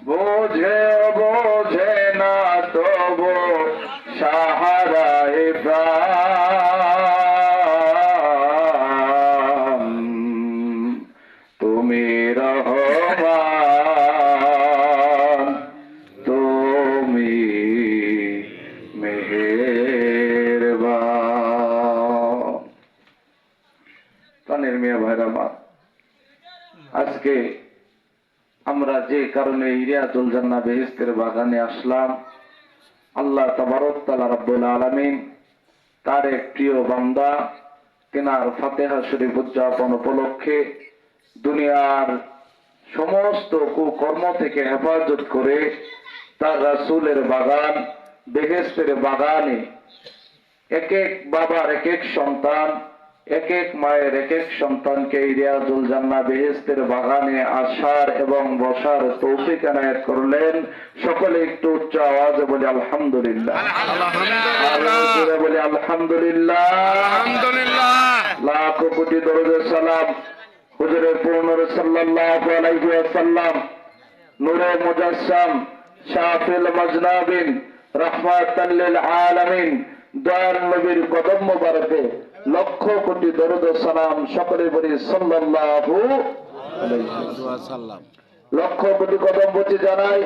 বোঝে বোঝে না তবু সাহারায় প্রাণ তুমি রহমান তুমি মেহেরবান। প্রাণের মিয়া ভাইরা আমার, আজকে আমরা যে কারণে রিয়াজুল জান্নাহ বেহেশতের বাগানে আসলাম, আল্লাহ তাবারক তাআলা রব্বুল আলামিন তার এক প্রিয় বান্দা তিনার ফাতিহা শরীফ উদযাপন উপলক্ষে দুনিয়ার সমস্ত কুকর্ম থেকে হেফাজত করে তার রাসূলের বাগান বেহেশতের বাগানে এক এক বাবার এক এক সন্তান, এক এক মায়ের এক এক সন্তানকে রিয়াজুল জান্নাহ বেহেশতের বাগানে আসার এবং বসার তৌফিক এনায়েত করলেন। সকলে একটু উচ্চ আওয়াজে বলি আলহামদুলিল্লাহ, বলি আলহামদুলিল্লাহ। লাখ কোটি দরুদ সালাম হুজুরে পূর্ণ সাল্লাল্লাহু আলাইহি ওয়াসাল্লাম, নূরে মুজাসসাম, শাফিল মাজনাবিন, রাহমাতাল লিল আলামিন, দয়াল নবীর কদম মোবারকে লক্ষ কোটি দরুদ সালাম। সকলে বলি সাল্লাল্লাহু আলাইহি ওয়াসাল্লাম। লক্ষ কোটি কদম বচে জানাই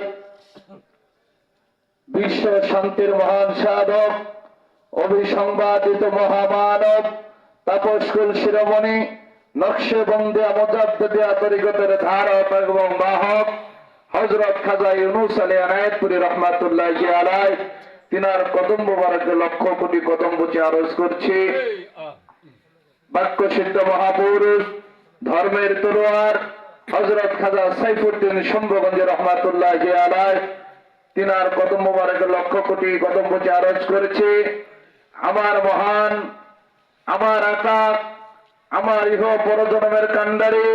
বিশ্ব শান্তির মহান সাধক, অভিসংবাদিত মহামানব, তাপসকুল শিরোমণি, নকশেবন্দিয়া মুজাদ্দিদিয়া তরিকতের ধারক এবং বাহক হযরত খাজা ইউনূস আলী আনায়েতপুরী রহমাতুল্লাহি আলাইহি, তিনার কদম মোবারকে লক্ষ কোটি কদম বুঝে আরজ করছি। বাক্য সিদ্ধ মহাপুরুষ, ধর্মের তরোয়ার হযরত খাজা সাইফুদ্দিন শম্ভুগঞ্জ রহমাতুল্লাহি আলাইহি, তিনার কদম মোবারকে লক্ষ কোটি কদম বুঝে আরজ করেছি। আমার মহান, আমার আকা, আমার ইহ পরজন্মের কান্ডারি,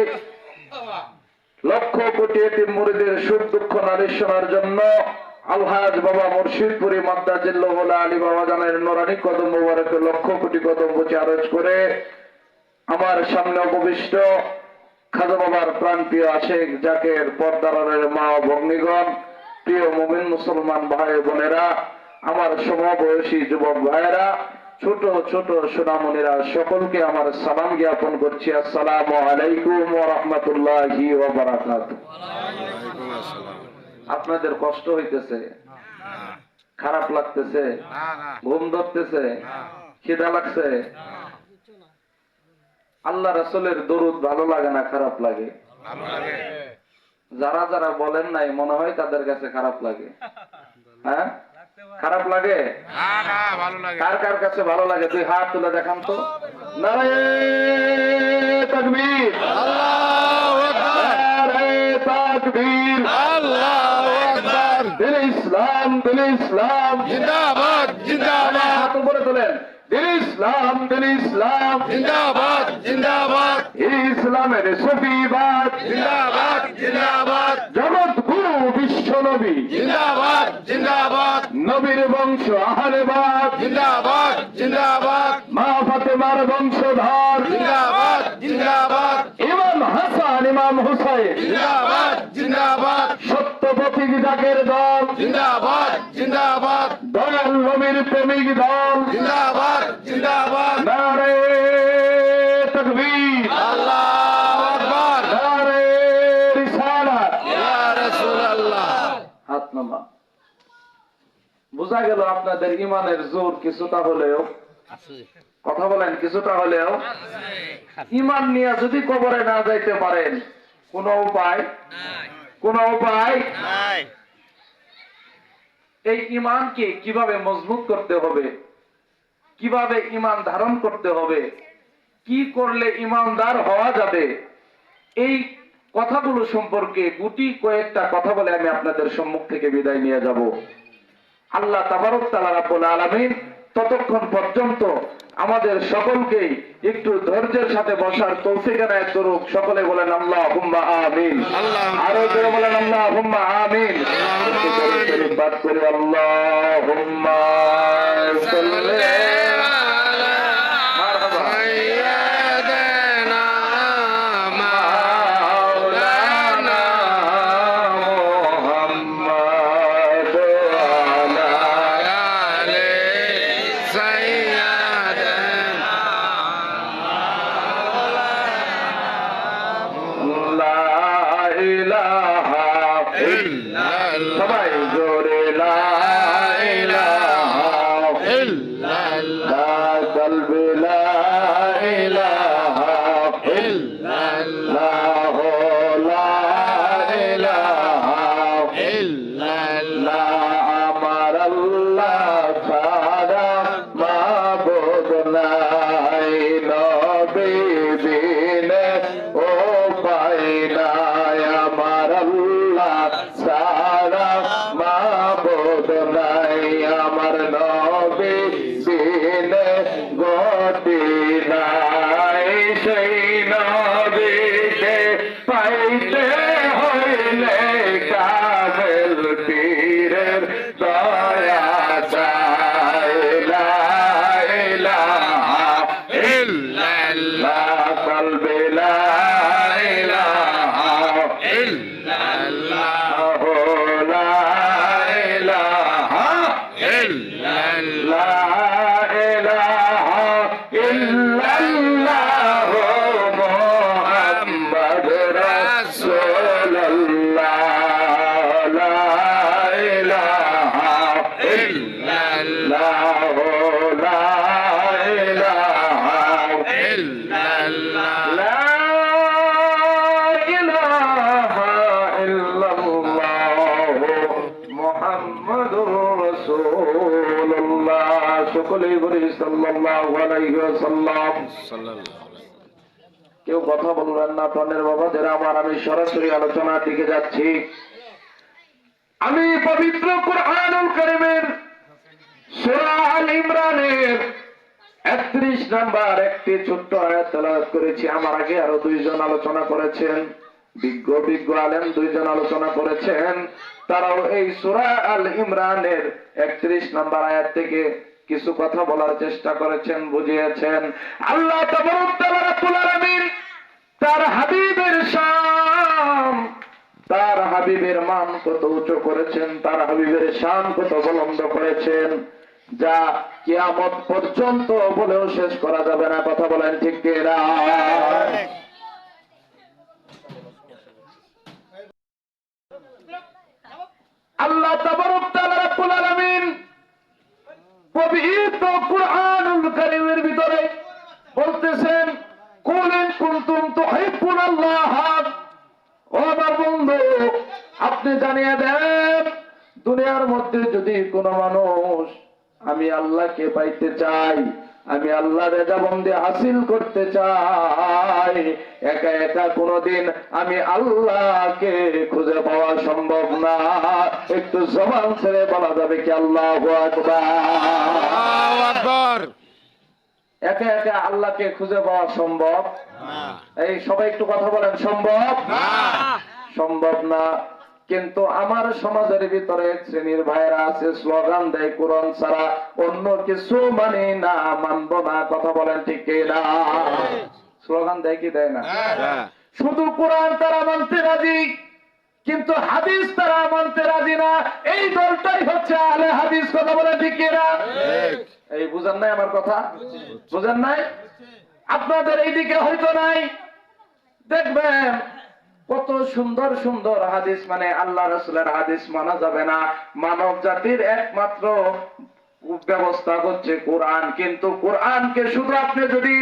লক্ষ কোটি এতিম মুরিদের সুখ দুঃখ নালিশ শোনার জন্য আলহাজ বাবা মুর্শিদপুরি মাদ্দাজিল্লাহু আলী বাবা জানের নোরানি কদম মোবারকে লক্ষ কোটি কদম বুঝে আরজ করে আমার সামনে উপবিষ্ট খাজা বাবার প্রাণপ্রিয় আশেক জাকের পর্দারের মা ও ভগ্নীগণ, প্রিয় মুমিন মুসলমান ভাই বোনেরা, আমার সমবয়সী যুবক ভাইয়েরা, ছোট ছোট সোনামণিরা, সকলকে আমার সালাম জ্ঞাপন করছি। আসসালামু আলাইকুম ওয়া রাহমাতুল্লাহি ওয়া বারাকাতুহু। আপনাদের কষ্ট হইতেছে, খারাপ লাগতেছে, ঘুম ধরতেছে, খিদা লাগছে? আল্লাহ রাসূলের দরুদ ভালো লাগে না খারাপ লাগে? যারা যারা বলেন নাই মনে হয় তাদের কাছে খারাপ লাগে। হ্যাঁ, খারাপ লাগে? কার কার কাছে ভালো লাগে? দুই হাত তুলে দেখান তো। নারে তাকবীর, আল্লাহু আকবার, নারে তাকবীর, আল্লাহু আকবার। দিন ইসলাম, দিন ইসলাম জিন্দাবাদ, জিন্দাবাদ। হাত উপরে তোলেন। দিন ইসলাম, দিন ইসলাম জিন্দাবাদ, জিন্দাবাদ। ইসলামের সুফিবাদ জিন্দাবাদ, জিন্দাবাদ। জগৎ গুরু বিশ্ব নবী জিন্দাবাদ, জিন্দাবাদ। নবীর বংশ আহলেবাদ জিন্দাবাদ, জিন্দাবাদ। মা ফাতেমার বংশধর জিন্দাবাদ, জিন্দাবাদ। ইমাম হাসান, ইমাম হুসাইন জিন্দাবাদ, জিন্দাবাদ। সত্য প্রতীক জাকের দল জিন্দাবাদ, জিন্দাবাদ। দয়াল নবীর প্রেমিক দল জিন্দাবাদ, জিন্দাবাদ। নারে তাকবীর, আল্লাহু আকবার, নারে রিসালাত, ইয়া রাসূলুল্লাহ। হাত নামা। বোঝা গেল আপনাদের ইমানের জোর কিছুটা হলেও, কথা বলেন, কিছুটা হলেও ইমান নিয়ে যদি কবরে না যাইতে পারেন, কোন উপায় নাই, কোন উপায় নাই। এই ইমানকে কিভাবে মজবুত করতে হবে, কিভাবে ইমান ধারণ করতে হবে, কি করলে ইমানদার হওয়া যাবে, এই কথাগুলো সম্পর্কে গুটি কয়েকটা কথা বলে আমি আপনাদের সম্মুখ থেকে বিদায় নিয়ে যাব। আল্লাহ তাবারক তাআলা রাব্বুল আলামিন ততক্ষণ পর্যন্ত আমাদের সকলকেই একটু ধৈর্যের সাথে বসার তৌফিক এনায়েত করুক। সকলে বলেন আল্লাহুম্মা আমিন। আরো জোরে বলেন আল্লাহুম্মা আমিন। আল্লাহুম্মা সাল্লি মারহাবা ইলাহা ইল্লাল্লাহ সবাই জোরে লা ইলাহা ইল্লাল্লাহ কলবে লা ইলাহা ইল্লাল্লাহ লা ইলাহা ইল্লাল্লাহ আমার আল্লাহ ছাড়া মাবুদ নাই নবী বিনে উপায় নাই আমার আল্লাহ ছাড়া মাবুদ নাই আমার নবী বিনে গতি নাই সেই নবীকে পাইতে হইলে কামেল পীরের দয়া চাই লা ইলাহা ইল্লাল্লাহ কলবে লা ইলাহা ইল্লাল্লাহ লা ইলাহা ইল্লাল্লাহ ইলাহা ইল্লাল্লাহ মুহাম্মদ রাসূলুল্লাহ লা ইলাহা ইল্লাল্লাহ লা ইলাহা ইল্লাল্লাহ লা ইলাহা ইল্লাল্লাহ মুহাম্মাদুর রাসূলুল্লাহ সকলেই বলি সাল্লাল্লাহু আলাইহি ওয়াসাল্লাম। কেউ কথা বলবেন না প্রাণের বাবা যারা আমার, আমি সরাসরি আলোচনার দিকে যাচ্ছি। আমি পবিত্র কুরআনুল কারীমের সূরা আল ইমরানের 31 নাম্বার একটি ছোট্ট আয়াত তেলাওয়াত করেছি। আমার আগে আরো দুইজন আলোচনা করেছেন, বিজ্ঞ আলেম দুইজন আলোচনা করেছেন। তারাও এই সূরা আল ইমরানের 31 নাম্বার আয়াত থেকে কিছু কথা বলার চেষ্টা করেছেন, বুঝিয়েছেন। আল্লাহ তাবারক তাআলা রব্বুল আলামিন তার হাবিবের শান, তার হাবিবের মান কত উঁচু করেছেন, তার হাবিবের শান কত বুলন্দ করেছেন, যা কিয়ামত পর্যন্ত বলেও শেষ করা যাবে না। কথা বলেন ঠিক কি না? আল্লাহ তাবারক তাআলা রব্বুল আলামিন পবিত্র কুরআনুল কারীমের ভিতরে বলতেছেন, কুল ইন কুনতুম তুহিব্বুনাল্লাহ, ও আমার বন্ধু আপনি জানিয়ে দেন দুনিয়ার মধ্যে যদি কোনো মানুষ আমি আল্লাহকে পাইতে চাই, আমি আল্লাহর রেজাবন্দি হাসিল করতে চাই, একা একা কোনোদিন আমি আল্লাহকে খুঁজে পাওয়া সম্ভব না। একটু জবান ছেড়ে বলা যাবে কি আল্লাহু আকবার? একা একা আল্লাহকে খুঁজে পাওয়া সম্ভব? এই সবাই একটু কথা বলেন, সম্ভব? সম্ভব না। কিন্তু আমার সমাজের ভিতরে এক শ্রেণীর ভাইরা আছে, স্লোগান দেয় কোরআন ছাড়া অন্য কিছু মানি না, মানব না। কথা বলেন ঠিক কি না? স্লোগান দেয় কি দেয় না? শুধু কোরআন তারা মানতে রাজি, কিন্তু হাদিস তারা মানতে রাজি না। এই দলটাই হচ্ছে আলে হাদিস। কথা বলেন ঠিক কি না? এই বুঝেন নাই আমার কথা? বুঝেন নাই? আপনাদের এইদিকে হয়তো নাই। দেখবেন কত সুন্দর সুন্দর হাদিস, মানে আল্লাহ রাসূলের হাদিস মানা যাবে না। মানব জাতির একমাত্র ব্যবস্থা হচ্ছে কোরআন। কিন্তু কোরআনকে শুধু আপনি যদি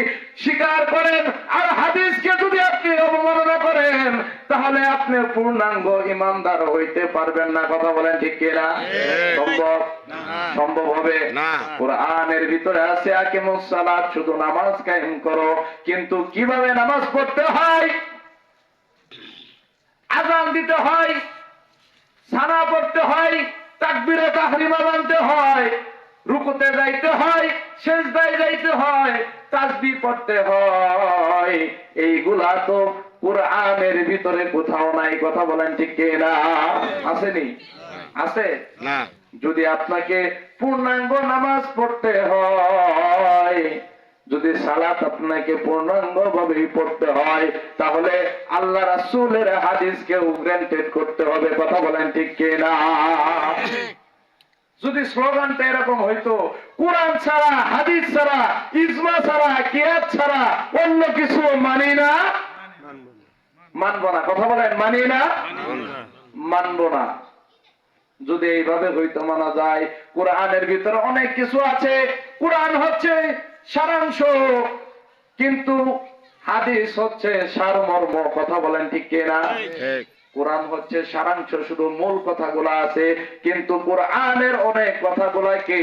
স্বীকার করেন আর হাদিসকে যদি আপনি অবমাননা করেন, তাহলে আপনি পূর্ণাঙ্গ ঈমানদার হইতে পারবেন না। কথা বলেন ঠিক কি না? সম্ভব? সম্ভব হবে না। কোরআনের ভিতরে আছে আকিমুস সালাত, শুধু নামাজ কায়েম করো। কিন্তু কিভাবে নামাজ পড়তে হয়, আযান দিতে হয়, সানা পড়তে হয়, তাকবীরে তাহরিমা বানতে হয়, রুকুতে যাইতে হয়, সিজদায় যাইতে হয়, তাসবিহ পড়তে হয়, এইগুলা তো কোরআনের ভিতরে কোথাও নাই। কথা বলেন ঠিক কি না? আসেনি? আছে না? যদি আপনাকে পূর্ণাঙ্গ নামাজ পড়তে হয়, যদি সালাত আপনাকে পূর্ণাঙ্গ ভাবে পড়তে হয়, তাহলে আল্লাহ রাসূলের হাদিসকে গ্রান্টেড করতে হবে। কথা বলেন ঠিক কি না? যদি স্লোগানটা এরকম হইতো, কোরআন ছাড়া, হাদিস ছাড়া, ইজমা ছাড়া, কিয়াস ছাড়া অন্য কিছু মানি না, মানবো না। কথা বলেন, মানি না, মানবো না। যদি এইভাবে হইতো মানা যায়, কোরআনের ভিতরে অনেক কিছু আছে। কোরআন হচ্ছে সারাংশ, কিন্তু হাদিস হচ্ছে সারমর্ম। কথা বলেন ঠিক কিনা? কোরআন হচ্ছে সারাংশ, শুধু মূল কথাগুলো আছে, কিন্তু কোরআনের অনেক কথাগুলোকে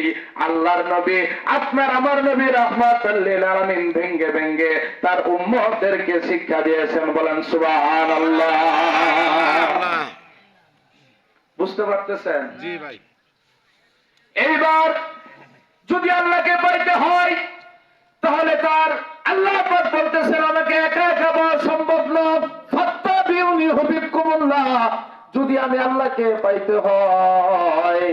আল্লাহর নবী, আপনার আমার নবী রাহমাতুল লিল আলামিন ভেঙ্গে ভেঙ্গে তার উম্মতদেরকে শিক্ষা দিয়েছেন। বলেন সুবহানাল্লাহ। বুঝতে পারতেছেন? জি ভাই। এইবার যদি আল্লাহকে পাইতে হয়, তাহলে তার আল্লাহ পাক বলতেছেন আমাকে একা একা পাওয়া সম্ভব নয়। ফাত্তাবিউনি ইউহিব্বুকুমুল্লাহ। যদি আমি আল্লাহকে পাইতে হয়,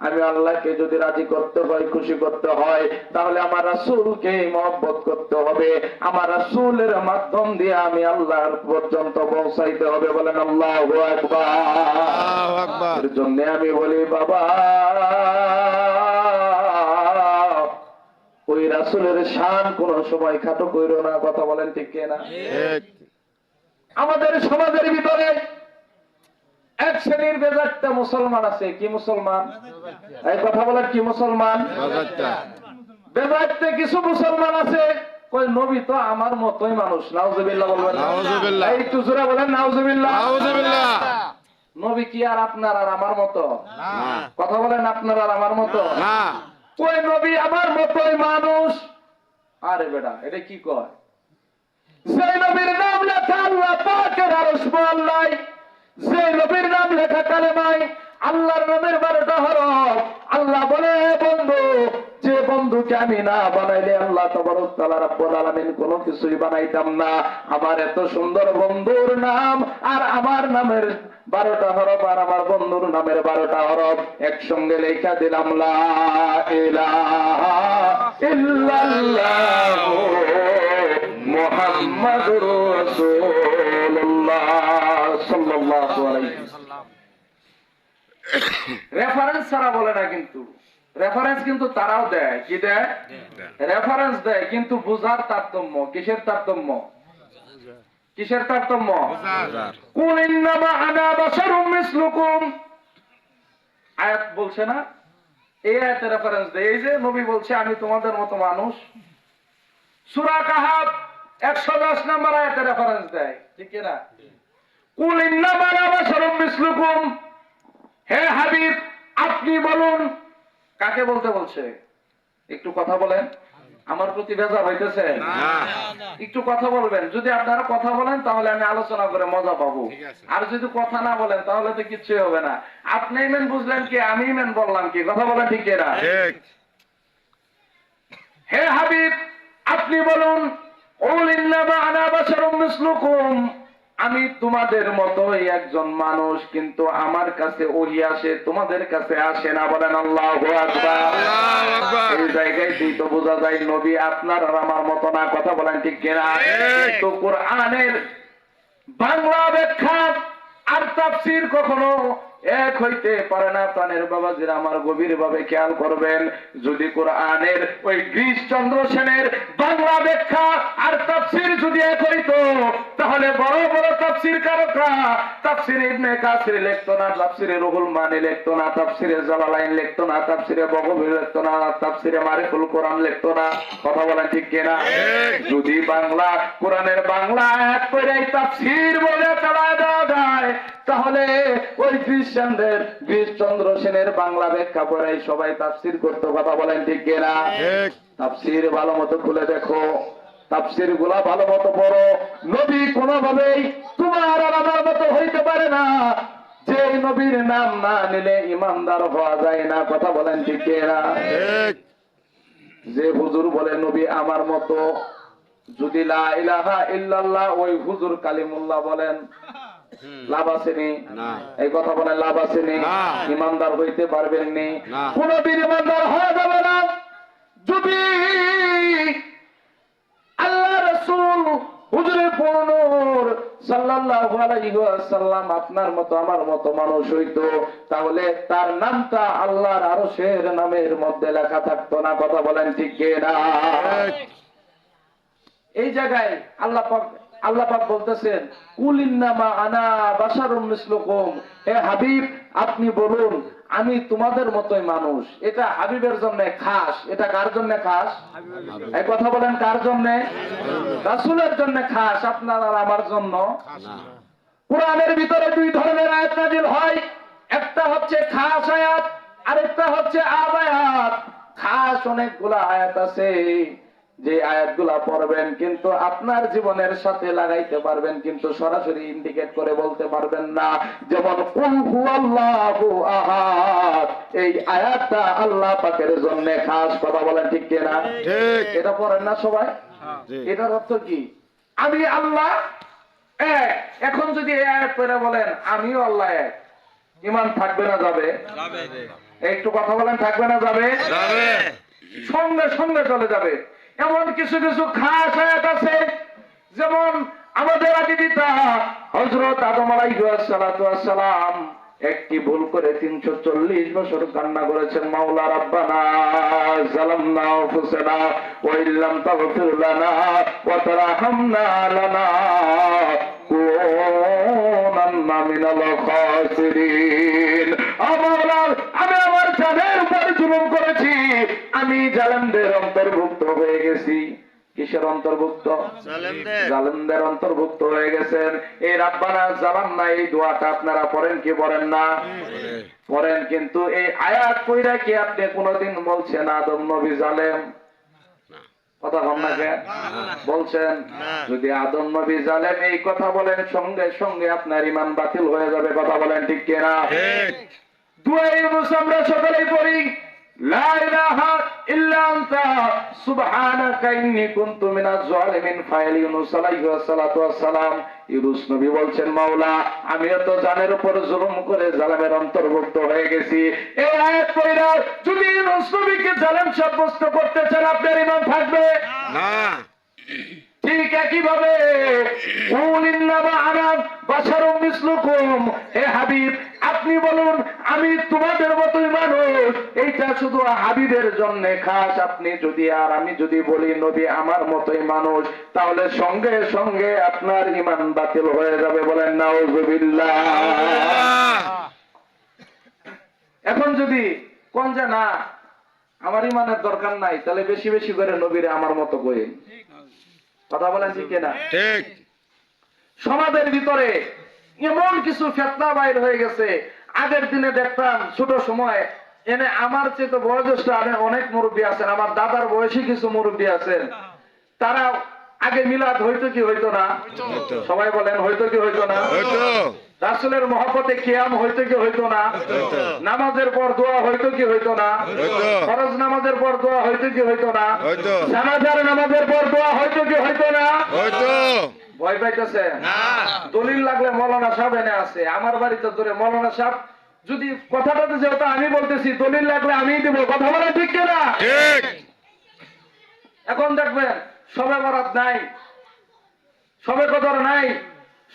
আমি আল্লাহকে যদি রাজি করতে হয়, খুশি করতে হয়, তাহলে আমার রাসূলকে মহব্বত করতে হবে। আমার রাসূলের মাধ্যম দিয়ে আমি আল্লাহর পর্যন্ত পৌঁছাইতে হবে। বলেন আল্লাহু আকবার। আল্লাহু আকবার। এর জন্য আমি বলি বাবা, ওই রাসূলের শান কোন সময় খাটো কইরো না। কথা বলেন ঠিক কিনা? ঠিক। আমাদের সমাজের ভিতরে এক শ্রেণীর বেজারটা মুসলমান আছে। কি মুসলমান? এই কথা বলেন, কি মুসলমান? বাজারটা। বেজারতে কিছু মুসলমান আছে কই নবী তো আমার মতোই মানুষ। নাউজুবিল্লাহ বলবেন না? নাউজুবিল্লাহ। এই একটু জোরে বলেন নাউজুবিল্লাহ। নাউজুবিল্লাহ। নবী কি আর আপনার আর আমার মতো? না। কথা বলেন, আপনার আর আমার মতো না। ওই নবী আমার মতোই মানুষ। আরে বেটা, এটা কি কয়? যে নবীর নাম লেখা আল্লাহ পাকের আরশ মহল্লায়, যে নবীর নাম লেখা কালেমায় আল্লাহর নামের 12টা হরফ। আল্লাহ বলে, বন্ধু, যে বন্ধুকে আমি না বানাইলে আল্লাহ তাবারক তাআলা রব্বুল আলামিন কোনো কিছুই বানাইতাম না। আমার এত সুন্দর বন্ধুর নাম আর আমার নামের 12টা হরফ আর আমার বন্ধুর নামের 12টা হরফ একসঙ্গে লেখা দিলাম, লা ইলাহা ইল্লাল্লাহু মুহাম্মাদুর রাসূলুল্লাহ সাল্লাল্লাহু আলাইহি ওয়াসাল্লাম। রেফারেন্স ছাড়া বলে না, কিন্তু রেফারেন্স কিন্তু তারাও দেয়। কি দেয়? রেফারেন্স দেয়, কিন্তু বুঝার তারতম্য। কিসের তারতম্য? কিসের তারতম্য? কুল ইন্নামা আনা বাশারুম মিসলুকুম। আয়াত বলছে না, এই আয়াতে রেফারেন্স দেয়। এই যে নবী বলছে আমি তোমাদের মতো মানুষ, সূরা কাহাফ 110 নম্বর আয়াতে রেফারেন্স দেয়। ঠিক না? কুল ইন্নামা আনা বাশারুম মিসলুকুম। হে হাবিব, আপনি বলুন। কাকে বলতে বলছে? একটু কথা বলেন। আমার প্রতি বেজার হইতেছে? একটু কথা বলবেন। যদি আপনারা কথা বলেন তাহলে আমি আলোচনা করে মজা পাবো, আর যদি কথা না বলেন তাহলে তো কিচ্ছুই হবে না। আপনি মেন বুঝলেন কি, আমি মেন বললাম কি? কথা বলেন ঠিক না? ঠিক। হে হাবিব, আপনি বলুন, কুল ইন্নামা আনা বাশারুম মিসলুকুম। আমি তোমাদের মতোই একজন মানুষ, কিন্তু আমার কাছে ওহী আসে, তোমাদের কাছে আসে না। বলেন আল্লাহু আকবার। আল্লাহু আকবার। এই জায়গায় তো বোঝা যায় নবী আপনার আর আমার মতো না। কথা বলেন ঠিক কিনা? তো কোরআনের বাংলা ব্যাখ্যা আর তাফসীর কখনো এক হইতে পারে না। প্রাণের বাবাজিরা আমার গভীর ভাবে খেয়াল করবেন। যদি কোরআনের ওই গিরিশচন্দ্র সেনের বাংলা ব্যাখ্যা আর তাফসীর যদি এক হইতো, তাহলে বড় বড় তাফসীর কারকরা তাফসীরে ইবনে কাসির লিখতো না, তাফসীরে রুহুল মানি লিখতো না, তাফসীরে জালালাইন লিখতো না, তাফসীরে বগবী লিখতো না, তাফসীরে মারিফুল কোরআন লিখতো না। কথা বলেন ঠিক কিনা? যদি বাংলা কোরআনের বাংলা এক করে তাফসীর বলে চালায় দেওয়া যায়, তাহলে ওই গিরিশচন্দ্র সেনের বাংলা ব্যাখ্যা পড়ে সবাই তাফসীর করতো। কথা বলেন ঠিক কিনা? ঠিক। তাফসীর ভালো মতো খুলে দেখো, তাফসীর গুলা ভালো মতো পড়ো। নবী কোনোভাবেই তোমার আর আমার মতো হইতে পারে না। যে নবীর নাম না নিলে ইমানদার হওয়া যায় না। কথা বলেন ঠিক কিনা? ঠিক। যে হুজুর বলে নবী আমার মতো, যদি লা ইলাহা ইল্লাল্লাহ ওই হুজুর কালিমুল্লাহ বলেন, লাভ আসেনি? না। এই কথা বলেন, লাভ আসেনি? না। ইমানদার হইতে পারবেন নি। না। কোনদিন ইমানদার হওয়া যাবে না যদি আল্লাহ রাসূল হুজুরে পূর্ণর সাল্লাল্লাহু আলাইহি ওয়াসাল্লাম আপনার মতো আমার মতো মানুষ হইতো, তাহলে তার নামটা আল্লাহর আরশের নামের মধ্যে লেখা থাকতো না। কথা বলেন ঠিক কিনা? ঠিক। এই জায়গায় আল্লাহ পাক আল্লাহ পাক বলতেছেন কুল ইন্নামা আনা বাশারুম মিসলুকুম, হে হাবিব আপনি বলুন আমি তোমাদের মতোই মানুষ। এটা হাবিবের জন্য খাস। এটা কার জন্য খাস? এই কথা বলেন কার জন্য? রাসূলের জন্য খাস, আপনার আর আমার জন্য না। কোরআনের ভিতরে দুই ধরনের আয়াত নাযিল হয়, একটা হচ্ছে খাস আয়াত, আরেকটা হচ্ছে আম আয়াত। খাস অনেকগুলা আয়াত আছে, যে আয়াতগুলা পড়বেন কিন্তু আপনার জীবনের সাথে লাগাইতে পারবেন, কিন্তু সরাসরি ইন্ডিকেট করে বলতে পারবেন না। যেমন কুল হুয়াল্লাহু আহাদ, এই আয়াতটা আল্লাহ পাকের জন্য খাস। কথা বলেন ঠিক কিনা? ঠিক। এটা পড়েন না সবাই? জি। এটার অর্থ কি? আমি আল্লাহ এক। এখন যদি এই আয়াত পড়ে বলেন আমিও আল্লাহ এক, ঈমান থাকবে না যাবে? একটু কথা বলেন, থাকবে না যাবে? যাবে। সঙ্গে সঙ্গে চলে যাবে। এমন কিছু কিছু খাস আয়াত আছে, যেমন আমাদের আদি পিতা হযরত আদম আলাইহিস সালাতু ওয়াস সালাম একটি ভুল করে 340 বছর কান্না করেছেন, মাওলা রাব্বানা যালামনা আনফুসানা ওয়া ইল্লাম তাগফির লানা ওয়া তারহামনা লানাকুনান্না মিনাল খাসিরিন। আমি আমার জানের উপর জুলুম করেছি, আমি জালেমদের অন্তর্ভুক্ত হয়ে গেছি। কিসের অন্তর্ভুক্ত? জালেমদের অন্তর্ভুক্ত হয়ে গেছেন। এই রাব্বানা জালামনা এই দোয়াটা আপনারা পড়েন কি পড়েন না? পড়েন, কিন্তু এই আয়াত পড়া কি আপনি কোনোদিন বলছেন আদম নবী জালেম? কথা কম না কেন বলছেন? যদি আদম নবী জালেম এই কথা বলেন, সঙ্গে সঙ্গে আপনার ঈমান বাতিল হয়ে যাবে। কথা বলেন ঠিক কিনা? ঠিক। দুআ ইউনূস আমরা সকলেই পড়ি, লা ইলাহা ইল্লা আনতা সুবহানাকা ইন্নী কুনতু মিনাজ জালিমিন। ফাইল ইউনূস আলাইহিস সালাতু ওয়াস সালাম, ইউনূস নবী বলছেন মাওলা আমিও তো জানের উপর জুলুম করে জালেমের অন্তর্ভুক্ত হয়ে গেছি। এই আয়াত পড়া যদি ইউনূস নবীকে জালেম সাব্যস্ত করতে চান, আপনার ঈমান থাকবে না। ঠিক একইভাবে কুল ইন্নামা আনা বাশারুম মিসলুকুম, হে হাবিব আপনি বলুন আমি তোমাদের মতোই মানুষ। এইটা শুধু হাবিবের জন্য খাস। আপনি যদি আর আমি যদি বলি নবী আমার মতোই মানুষ, তাহলে সঙ্গে সঙ্গে আপনার ঈমান বাতিল হয়ে যাবে। বলেন নাউজুবিল্লাহ। এখন যদি কোন যে না আমার ঈমানের দরকার নাই, তাহলে বেশি বেশি করে নবীরে আমার মতো কই। কথা বলেন ঠিক কিনা? ঠিক। সমাজের ভিতরে এমন কিছু ফিতনা বাইর হয়ে গেছে। আগের দিনে দেখতাম ছোট সময় এনে আমার চেয়ে তো বয়োজ্যেষ্ঠ অনেক মুরব্বী আছেন, আমার দাদার বয়সী কিছু মুরব্বী আছেন, তারা আগে মিলাদ হইতো কি হইতো না? হইতো। সবাই বলেন হইতো কি হইতো না? হয়তো। রাসূলের মহব্বতে কিয়াম হইতো কি হইতো না? নামাজের পর দোয়া হইতো কি হইতো না? হইতো। ফরজ নামাজের পর দোয়া হইতো কি হইতো না? হইতো। জানাজার নামাজের পর দোয়া হইতো কি হইতো না? হয়তো। ভয় পাইতেছে? দলিল লাগলে মৌলানা সাহেব এনে আছে আমার বাড়িতে ধরে, মৌলানা সাহেব যদি কথাটা তো যেহেতু আমি বলতেছি, দলিল লাগলে আমিই দিব। কথা বলে ঠিক কিনা? ঠিক। এখন দেখবেন সবে বরাত নাই, সবে কদর নাই,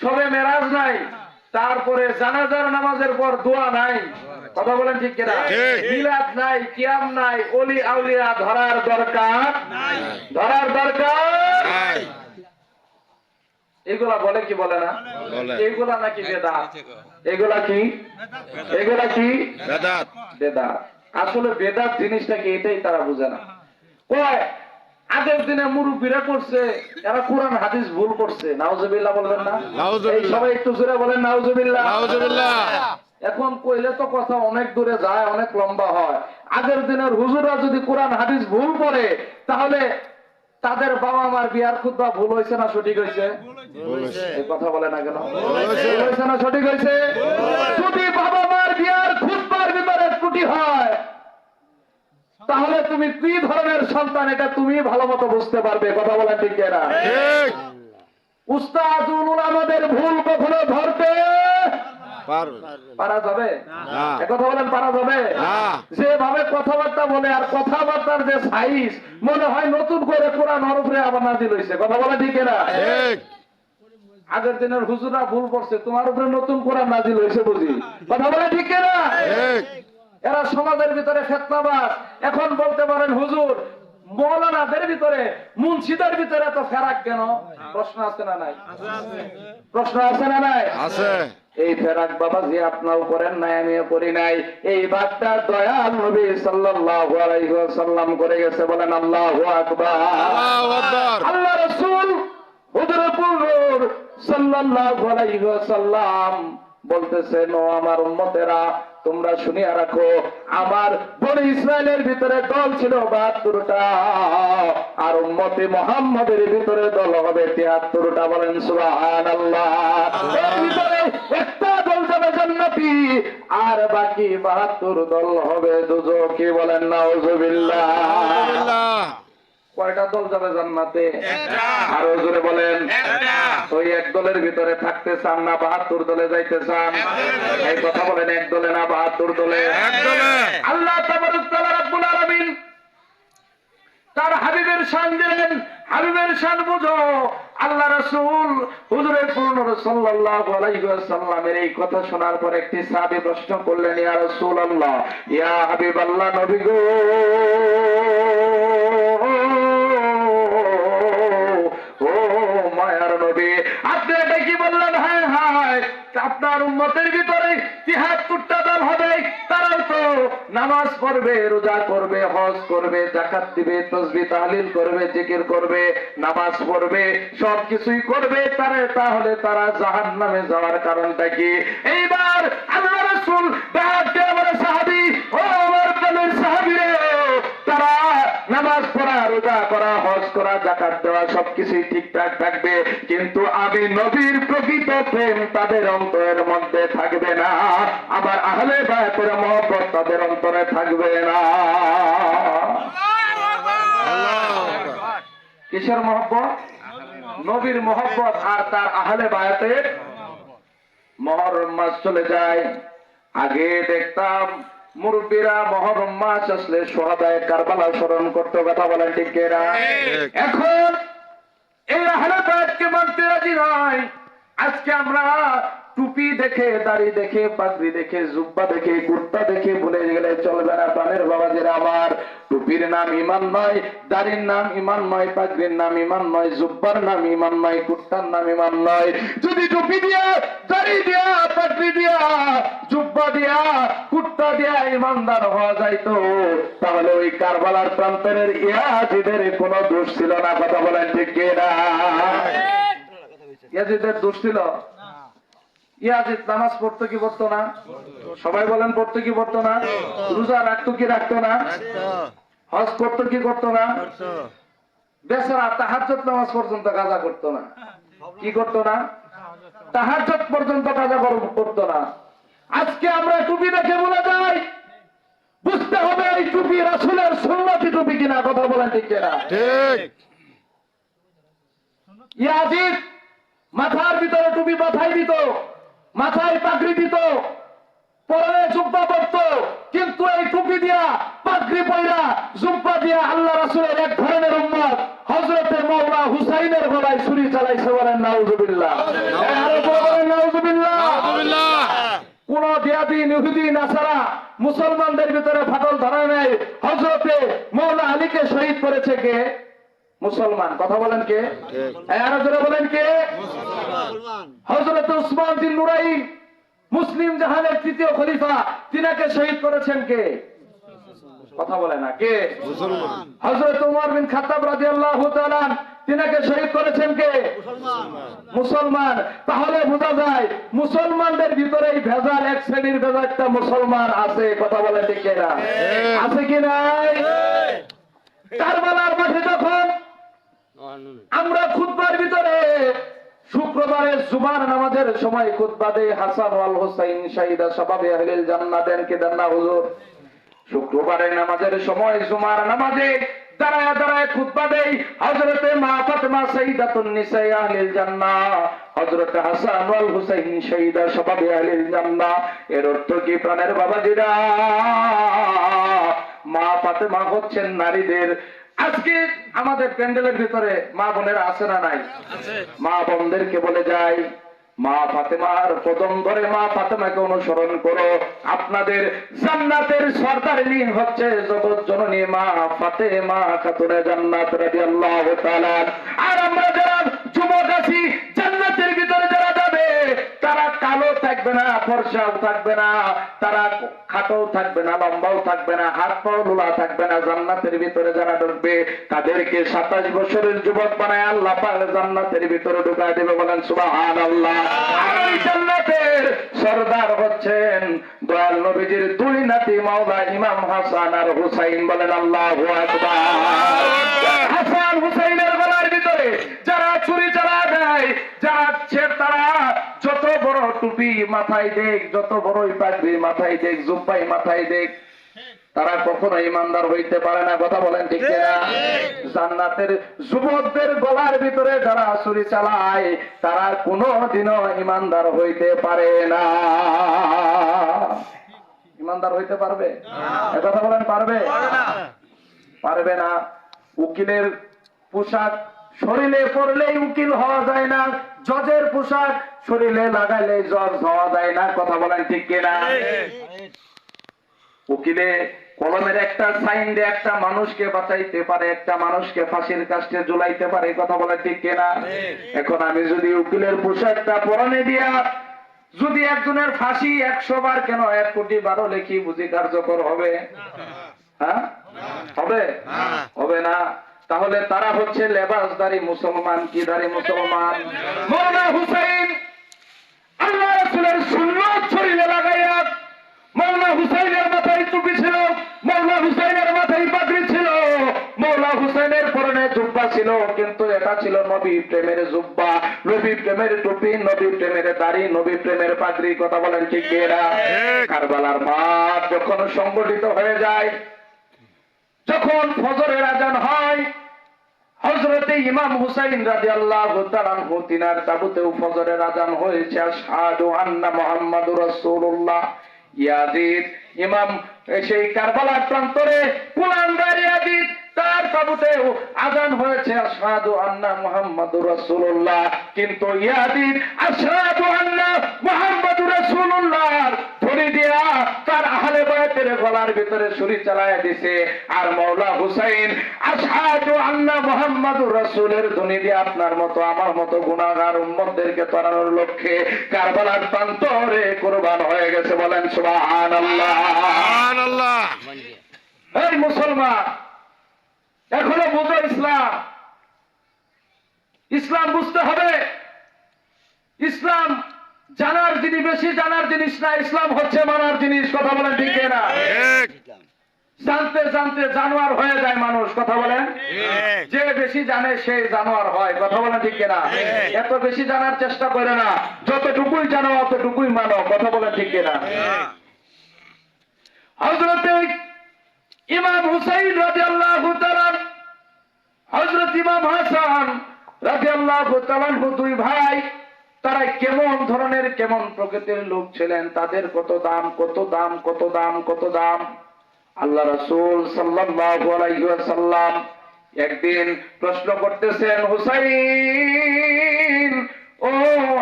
সবে মেরাজ নাই, তারপরে জানাজার নামাজের পর দোয়া নাই। কথা বলেন ঠিক কিনা? ঠিক। মিলাদ নাই, কিয়াম নাই, ওলি আউলিয়া ধরার দরকার ধরার দরকার। নাই। এগুলা বলে কি বলে না? বলে। এগুলা নাকি বেদাত? এগুলা কি? এগুলা কি? বেদাত। বেদাত। আসলে বেদাত জিনিসটা কি এটাই তারা বুঝে না। কয় আগের দিনে মুরব্বীরা করছে, এরা কোরআন হাদিস ভুল করছে। নাউজুবিল্লাহ বলবেন না? নাউজুবিল্লাহ। এই সবাই একটু জোরে বলেন নাউজুবিল্লাহ। নাউজুবিল্লাহ। এখন কইলে তো কথা অনেক দূরে যায়, অনেক লম্বা হয়। আগের দিনের হুজুররা যদি কোরআন হাদিস ভুল পড়ে, তাহলে তাদের বাবা মার বিয়ার খুতবা ভুল হয়েছে না সঠিক হয়েছে? বলেছে। এই কথা বলে না কেন? হয়েছে। ভুল হয়েছে না সঠিক হয়েছে? যদি বাবা মার বিয়ার খুতবার ভিতরে ত্রুটি হয়, তাহলে তুমি কি ধরনের সন্তান এটা তুমি ভালো মতো বুঝতে পারবে। কথা বলা ঠিক না? ঠিক। উস্তাদুল উলামাদের ভুল কখনো ধরতে পারবে। পারা যাবে? না। কথা বলেন পারা যাবে? না। যেভাবে কথাবার্তা বলে আর কথাবার্তার যে সাইজ, মনে হয় নতুন করে কোরআন হরফে আবার নাজিল হয়েছে। কথা বলা ঠিক না? ঠিক। আগের দিনের হুজুরা ভুল করছে, তোমার উপরে নতুন কোরআন নাজিল হয়েছে বুঝি। কথা বলা ঠিক না? ঠিক। এরা সমাজের ভিতরে ফিতনাবাজ। এখন বলতে পারেন হুজুর মৌলানাদের ভিতরে মুন্সিদের ভিতরে এত ফেরাক কেন? প্রশ্ন আছে না নাই? প্রশ্ন আছে না নাই? আছে। এই ফেরাক বাবাজি আপনাও করেন নাই, আমিও করি নাই। এই বাদটা দয়াল নবী সাল্লাল্লাহু আলাইহি ওয়াসাল্লাম করে গেছে। বলেন আল্লাহু আকবার। আল্লাহু আকবার। আল্লাহ রাসূল হুজুর সাল্লাল্লাহু আলাইহি ওয়াসাল্লাম বলতেছেন, ও আমার উম্মতেরা, তোমরা শুনিয়া রাখো, আমার বনি ইসরায়েলের ভিতরে দল ছিল 72টা, আর উম্মতে মুহাম্মাদের ভিতরে দল হবে 73টা। বলেন সুবহানাল্লাহ। এর ভিতরে একটা দল যাবে জান্নাতি, আর বাকি 72 দল হবে দোজখী। বলেন নাউজুবিল্লাহ। আল্লাহ। কয়টা দল যাবে জান্নাতে? একটা। আরো জোরে বলেন। একটা। ওই এক দলের ভিতরে থাকতে চান না 72 দলে যাইতে চান? এই কথা বলেন, এক দলে না 72 দলে? এক দলে। আল্লাহ তাবারক তাআলা রাব্বুল আলামিন তার হাবিবের শান দিলেন। হাবিবের শান বুঝো। আল্লাহ রাসূল হুজুরে পূর্ণ সাল্লাল্লাহু আলাইহি ওয়াসাল্লামের এই কথা শোনার পর একটি সাহাবী প্রশ্ন করলেন, ইয়া রাসূলুল্লাহ, ইয়া হাবিবাল্লাহ, নবী গো, ও মায়ার নবী, আপনি এটা কি বললেন? হায় হায়, আপনার উম্মতের ভিতরে 73টা দল হবে, তারাও তো নামাজ পড়বে, রোজা করবে, হজ করবে, যাকাত দিবে, তাসবিহ তাহলিল করবে, জিকির করবে, নামাজ পড়বে, সবকিছুই করবে, তাহলে তারা জাহান্নামে যাওয়ার কারণটা কি? এইবার আল্লাহ রাসূল ডাকতে আমার সাহাবী, ও আমার প্রাণের সাহাবীরে, তারা নামাজ পড়া, রোজা করা, হজ করা, যাকাত দেওয়া সবকিছুই ঠিকঠাক থাকবে, কিন্তু আমি নবীর প্রকৃত প্রেম তাদের অন্তরের মধ্যে থাকবে না, আমার আহলে বায়তের মহব্বত তাদের অন্তরে থাকবে না। কিসের মহব্বত? নবীর মহব্বত আর তার আহলে বায়তের। মুহররম মাস চলে যায়, আগে দেখতাম মুরব্বীরা মুহররম মাস আসলে শুহাদায়ে কারবালা স্মরণ করতে, কথা বলেন ঠিক কিনা? এখন এই আহলে বায়তকে মানতে রাজি নয়। আজকে আমরা টুপি দেখে, দাড়ি দেখে, পাগড়ি দেখে, জুব্বা দেখে, কুর্তা দেখে ভুলে গেলে চলবে না। প্রাণের বাবাজিরা আমার, টুপির নাম ঈমান নয়, দাড়ির নাম ঈমান নয়, পাগড়ির নাম ঈমান নয়, জুব্বার নাম ঈমান নয়, কুর্তার নাম ঈমান নয়। যদি টুপি দিয়া, দাড়ি দিয়া, পাগড়ি দিয়া, জুব্বা দিয়া, কুর্তা দিয়া ঈমানদার হওয়া যাইতো, তাহলে ওই কারবালার প্রান্তরের ইয়াজিদের কোনো দোষ ছিল না, কথা বলেন ঠিক কিনা? ইয়াজিদের দোষ ছিল? ইয়াজিদ নামাজ পড়তো কি পড়তো না? সবাই বলেন, পড়তো কি পড়তো না? রোজা রাখতো কি রাখতো না? হজ করতো কি করতো না? বেচারা তাহাজ্জুদ নামাজ পর্যন্ত কাজা করতো না। কি করতো না? তাহাজ্জুদ পর্যন্ত কাজা করতো না। আজকে আমরা টুপি দেখে বলে যাই, বুঝতে হবে এই টুপি রাসূলের সুন্নতি টুপি কিনা, কথা বলেন ঠিক কিনা? ঠিক। ইয়াজিদ মাথার ভিতরে টুপি মাথায় দিত, মাথায় পাগড়ি দিত, পরে জুব্বা পরতো, কিন্তু এই টুপি দিয়া, পাগড়ি পয়রা, জুব্বা দিয়া আল্লাহ রাসূলের এক ধরনের উম্মত হযরতে মাওলা হুসাইনের গলায় ছুরি চালাইছে। বলেন নাউজুবিল্লাহ। আরো বলেন নাউজুবিল্লাহ। আলহামদুলিল্লাহ। কোন দিয়াদি, ইহুদি, নাসারা মুসলমানদের ভিতরে ফাটল ধরায় নাই। হযরতে মাওলা আলীকে শহীদ করেছে কে? মুসলমান। কথা বলেন কে? আরো জোরে বলেন কে? হযরত উসমান বিন নুরাইন, মুসলিম জাহানের তৃতীয় খলিফা, তিনাকে শহীদ করেছেন কে? কথা বলে না কে? মুসলমান। হযরত ওমর বিন খাত্তাব রাদিয়াল্লাহু তাআলা তিনাকে শহীদ করেছেন কে? মুসলমান। তাহলে বোঝা যায় মুসলমানদের ভিতরে এই ভেজাল, এক শ্রেণীর ভেজালটা মুসলমান আছে, কথা বলে ঠিক কিনা? আছে কি নাই? কারবালার মাঠে যখন আমরা খুতবার ভিতরে শুক্রবারে জুমার নামাজের সময় খুতবা দেই, হাসান ওয়াল হুসাইন শাহিদা শাবাবে আহলিল জান্নাহ, দেন কি দেন না হুজুর? শুক্রবারের নামাজের সময় জুমার নামাজে দাঁড়ায় দাঁড়ায় খুতবা দেই, হযরতে মা ফাতেমা সাইয়্যিদাতুন নিসায়ে আহলিল জান্নাহ, হযরতে হাসান ওয়াল হুসাইন শাহিদা শাবাবে আহলিল জান্নাহ। এর অর্থ কি প্রাণের বাবাজিরা? মা ফাতেমা হচ্ছেন নারীদের। আজকে আমাদের প্যান্ডেলের ভিতরে মা বোনেরা আছে না নাই? মা বোনদেরকে বলে যায়, মা ফাতেমার প্রথম ধরে মা ফাতেমাকে অনুসরণ করো। আপনাদের জান্নাতের সর্দারিনী হচ্ছে জগৎ জননী মা ফাতেমা খাতুনে জান্নাত রাদিয়াল্লাহু তাআলা। আর আমরা যারা যুবক আছি, জান্নাতের ভিতরে যারা যাবে তারা কালো থাকবে না, ফর্সাও থাকবে না, তারা খাটো থাকবে না, লম্বাও থাকবে না, হাত পাও লোলা থাকবে না। জান্নাতের ভিতরে যারা ঢুকবে তাদেরকে 27 বছরের যুবক বানায় আল্লাহ পাক জান্নাতের ভিতরে ঢুকায় দেবে। বলেন সুবহানাল্লাহ। আর এই জান্নাতের সরদার হচ্ছেন দয়াল নবীজির দুই নাতি মাওলা ইমাম হাসান আর হুসাইন। বলেন আল্লাহু আকবার। হাসান হুসাইনের গলার ভিতরে যারা ছুরি চালা দেয়, যারা তারা যত বড় টুপি মাথায় দেখ, যত বড়ই পাগড়ি মাথায় দেখ, জুব্বাই মাথায় দেখ, তারা কখনো ইমানদার হইতে পারে না। কথা বলেন ঠিক কিনা? জান্নাতের যুবকদের গলার ভিতরে যারা ছুরি চালায় তারা কোনোদিনও ইমানদার হইতে পারে না। ইমানদার হইতে পারবে? কথা বলেন পারবে? পারবে না। উকিলের পোশাক শরীরে পরলেই উকিল হওয়া যায় না, জজের পোশাক শরীরে লাগাইলে জজ হওয়া যায় না। কথা বলেন ঠিক কিনা? উকিলে কলমের একটা সাইন দিয়ে একটা মানুষকে বাঁচাইতে পারে, একটা মানুষকে ফাঁসির কাস্টে ঝুলাইতে পারে। কথা বলেন ঠিক কিনা? এখন আমি যদি উকিলের পোশাকটা পরনে দিয়া যদি একজনের ফাঁসি 100 বার কেন 1 কোটি বারও লিখি, বুঝি কার্যকর হবে? হ্যাঁ, হবে? হবে না। তাহলে তারা হচ্ছে লেবাসদারি মুসলমান। কি দারি মুসলমান? মওলানা হুসাইন আল্লাহ রাসূলের সুন্নাত শরীরে লাগাইয়া, মওলানা হুসাইনের মাথায় টুপি ছিল, মওলানা হুসাইনের মাথায় পাগড়ি ছিল, মওলানা হুসাইনের পরনে জুব্বা ছিল, কিন্তু এটা ছিল নবী প্রেমের জুব্বা, নবী প্রেমের টুপি, নবী প্রেমের দাড়ি, নবী প্রেমের পাগড়ি। কথা বলেন ঠিক কিনা? কারবালার মাঠ যখন সংগঠিত হয়ে যায়, যখন ফজরের আজান হয়, হযরতে ইমাম হুসাইন রাদিয়াল্লাহু তাআলা আনহু তিনার তাবুতেও ফজরের আজান হয়েছে। আশহাদু আন্না মুহাম্মাদুর রাসূলুল্লাহ। ইয়াজিদ ইমাম সেই কারবালার প্রান্তরে কুলাঙ্গার ইয়াজিদ তার তাবুতেও আজান হয়েছে আশহাদু আন্না মুহাম্মাদুর রাসূলুল্লাহ। কিন্তু ইয়াজিদ আশহাদু আন্না মুহাম্মাদুর রাসূলুল্লাহ ধরে দিয়া তার আহলে বায়তের গলার ভিতরে ছুরি চালায় দিছে। আর মওলা হুসাইন আশহাদু আন্না মুহাম্মাদুর রাসূলের ধ্বনি দিয়ে আপনার মতো আমার মতো গুনাহগার উম্মতদেরকে তাড়ানোর লক্ষ্যে কারবালার প্রান্তরে কুরবান হয়ে গেছে। বলেন সুবহানাল্লাহ। সুবহানাল্লাহ। এই মুসলমান, এখনো বুঝো ইসলাম। ইসলাম বুঝতে হবে। ইসলাম জানার জিনিস, বেশি জানার জিনিস না, ইসলাম হচ্ছে মানার জিনিস। কথা বলেন ঠিক না? জানতে জানতে জানোয়ার হয়ে যায় মানুষ। কথা বলেন? যে বেশি জানে সে জানোয়ার হয়। কথা বলেন ঠিক না? এত বেশি জানার চেষ্টা করে না, যতটুকুই জানো অতটুকুই মানো। কথা বলেন ঠিক না? হযরতে ইমাম হুসাইন রাদিয়াল্লাহু তাআলা, হযরত ইমাম হাসান রাদিয়াল্লাহু তাআলা দুই ভাই, তারা কেমন ধরনের কেমন প্রকৃতির লোক ছিলেন, তাদের কত দাম, কত দাম, কত দাম, কত দাম। আল্লাহ রাসূল সাল্লাল্লাহু আলাইহি ওয়াসাল্লাম একদিন প্রশ্ন করতেছেন, হুসাইন ও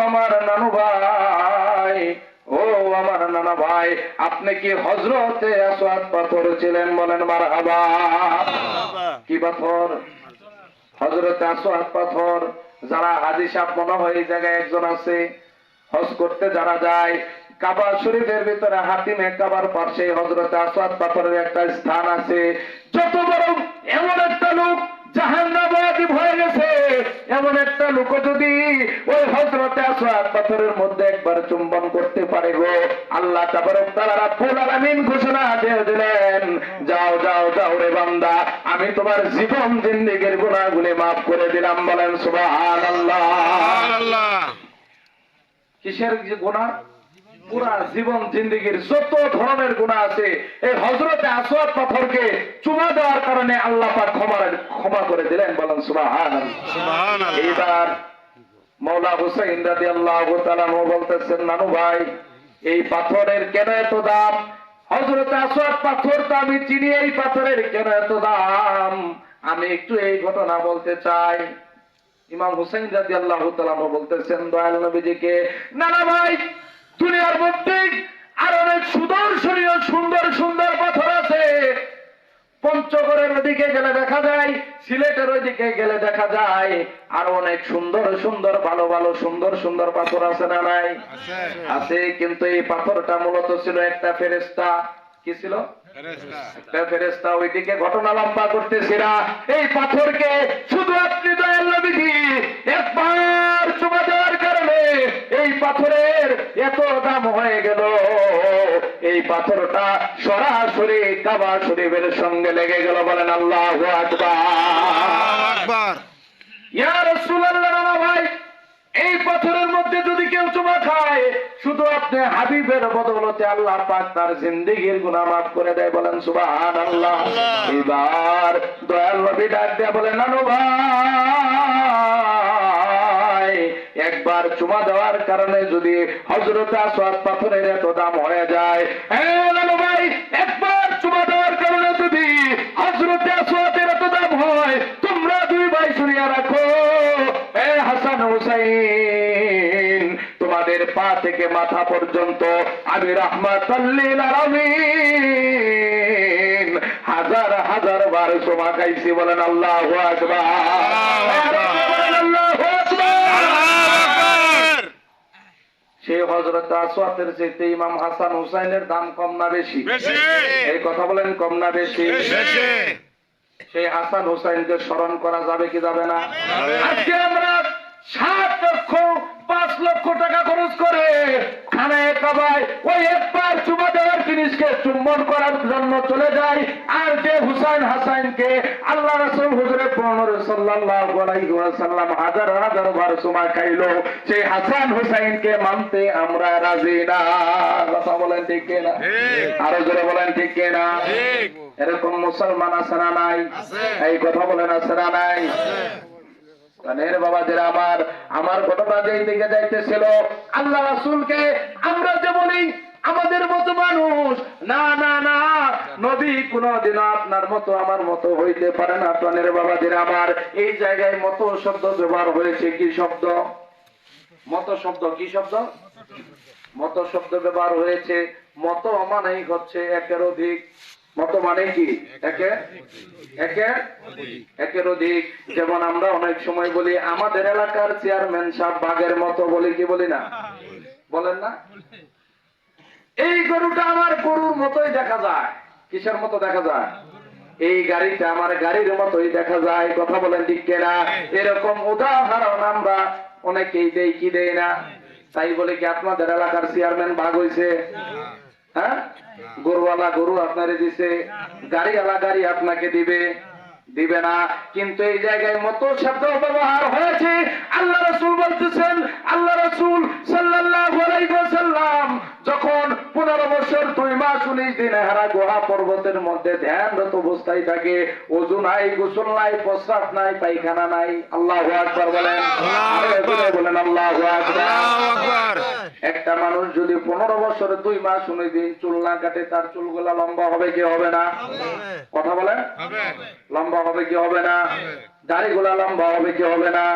আমার নানু ভাই, ও আমার নানা ভাই, আপনি কি হযরতে আসওয়াদ পাথর ছিলেন? বলেন মারহাবা। কি পাথর? হযরতে আসওয়াদ পাথর। যারা হাজী সাহেব মনে হয় এই জায়গায় একজন আছে, হজ করতে যারা যায়, কাবা শরীফের ভিতরে হাতিমে কাবার পাশে হযরতে আসওয়াদ পাথরের একটা স্থান আছে। যত বড় এমন একটা লোক জাহান্নাম ওয়াজিব হয়ে গেছে, এমন একটা লোক যদি ওই হযরতে আসওয়াদ পাথরের মধ্যে একবার চুম্বন করতে পারে গো, আল্লাহ তাবারক তাআলা রাব্বুল আলামিন ঘোষণা দিয়ে দিলেন, যাও যাও যাও রে বান্দা, আমি তোমার জীবন জিন্দেগীর গুনাহগুলি মাফ করে দিলাম। বলেন সুবহানাল্লাহ। সুবহানাল্লাহ। কিসের গুনাহ? পুরা জীবন জিন্দেগীর যত ধরনের গুনাহ আছে, এই হযরতে আসওয়াদ পাথরকে চুমা দেওয়ার কারণে আল্লাহ পাক ক্ষমা করে দিলেন। বলেন সুবহানাল্লাহ। সুবহানাল্লাহ। এইবার মওলা হুসাইন রাদিয়াল্লাহু তাআলা বলতেছেন, নানু ভাই, এই পাথরের কেন এত দাম? হযরতে আসওয়াদ পাথর তো আমি চিনি, এই পাথরের কেন এত দাম? আমি একটু এই ঘটনা বলতে চাই। ইমাম হুসাইন রাদিয়াল্লাহু তাআলা বলতেছেন দয়াল নবীজিকে, না না ভাই, দুনিয়ার মধ্যে আর অনেক সুদর্শনীয় সুন্দর সুন্দর পাথর আছে। পঞ্চগড়ের ওদিকে গেলে দেখা যায়, সিলেটের ওইদিকে গেলে দেখা যায়, আর অনেক সুন্দর সুন্দর ভালো ভালো সুন্দর সুন্দর পাথর আছে না নাই? আছে আছে। কিন্তু এই পাথরটা মূলত ছিল একটা ফেরেশতা। কি ছিল? ফেরেশতা একটা ফেরেশতা। ওইদিকে ঘটনা লম্বা করতেছি না, এই পাথরকে শুধু আপনি দয়াল নবীজি একবার চুমা দেওয়ার কারণে এই পাথরের এত দাম হয়ে গেল। এই পাথরটা সরাসরি কাবা শরীফের সঙ্গে লেগে গেল। বলেন আল্লাহু আকবার। আল্লাহু আকবার ইয়া রাসূলুল্লাহ, না ভাই, এই পাথরের মধ্যে যদি কেউ চুমা খায়, শুধু আপনি হাবিবের বদৌলতে আল্লাহ পাক তার জিন্দেগীর গুনাহ মাফ করে দেয়। বলেন সুবহানাল্লাহ। এবার দয়াল নবী ডাক দিয়ে বলেন, নানু ভাই, একবার চুমা দেওয়ার কারণে যদি হযরত আসওয়াদ পাথরের এত দাম হয়ে যায়, হ্যাঁ নানু ভাই, একবার চুমা দেওয়ার কারণে যদি হযরত আসওয়াদের এত দাম হয়, তোমরা দুই ভাই শুনিয়া রাখো, হাসান হুসাইন, তোমাদের পা থেকে মাথা পর্যন্ত আমি রাহমাতাল লিল আলামিন হাজার হাজার বার চুমা খাইছি। বলেন আল্লাহু আকবার। বলেন আল্লাহু আকবার। আল্লাহু আকবার সেই হযরত আসওয়াদের চেয়ে ইমাম হাসান হুসাইনের দাম কম না বেশি? বেশি এই কথা বলেন, কম না বেশি? বেশি সেই হাসান হুসাইনকে স্মরণ করা যাবে কি যাবে না? আজকে আমরা 7 লক্ষ 5 লক্ষ টাকা খরচ করে খানায় কাবায় ওই একবার চুমা দেওয়ার জিনিসকে চুম্বন করার জন্য চলে যাই, আর যে হুসাইন হাসাইনকে আল্লাহ রাসূল হুজুরে পূর্ণ সাল্লাল্লাহু আলাইহি ওয়াসাল্লাম হাজার হাজার বার চুমা খাইলো, সেই হাসান হুসাইনকে মানতে আমরা রাজি না। কথা বলেন ঠিক কিনা? আরো জোরে বলেন ঠিক কিনা? ঠিক এরকম মুসলমান আছে না নাই? এই কথা বলেন, আছে না নাই? কানের বাবাদের আমার ঘটনা যেই দিকে যাইতেছিল, আল্লাহ রাসূলকে আমরা যে বলি আমাদের মতো মানুষ, না না না, নবী কোনদিন আপনার মতো আমার মতো হইতে পারে না। কানের বাবাদের এই জায়গায় মতো শব্দ ব্যবহার হয়েছে। কি শব্দ? মতো শব্দ। কি শব্দ? মতো শব্দ ব্যবহার হয়েছে। মতো মানেই হচ্ছে একের অধিক। মতো মানে কি? একের অধিক। যেমন আমরা অনেক সময় বলি আমাদের এলাকার চেয়ারম্যান সাহেব বাঘের মতো, বলি কি বলি না? বলেন না? এই গরুটা আমার গরুর মতোই দেখা যায়। কিসের মতো দেখা যায়? এই গাড়িটা আমার গাড়ির মতোই দেখা যায়। কথা বলেন ঠিক কিনা? এরকম উদাহরণ আমরা অনেকেই দেই কি দেই না? তাই বলে কি আপনাদের এলাকার চেয়ারম্যান বাঘ হইছে? হ্যাঁ, গরুওয়ালা গরু আপনারে দিছে, গাড়িওয়ালা গাড়ি আপনাকে দিবে না। কিন্তু এই জায়গায় মতো শব্দ ব্যবহার হয়েছে। আল্লাহ রাসূল বলতেছেন, আল্লাহ রাসূল সাল্লাল্লাহু আলাইহি ওয়াসাল্লাম যখন 15 বছর 2 মাস 19 দিন হেরা গুহা পর্বতের মধ্যে ধ্যানরত অবস্থায় থাকে, ওযু নাই, গোসল নাই, প্রস্রাব নাই, পায়খানা নাই। আল্লাহু আকবার বলেন। বলেন আল্লাহু আকবার। আল্লাহু আকবার একটা মানুষ যদি 15 বছর 2 মাস 19 দিন চুল না কাটে, তার চুলগুলা লম্বা হবে কি হবে না? কথা বলেন, হবে লম্বা হবে কি হবে না? দাড়িগুলা লম্বা হবে কি হবে না?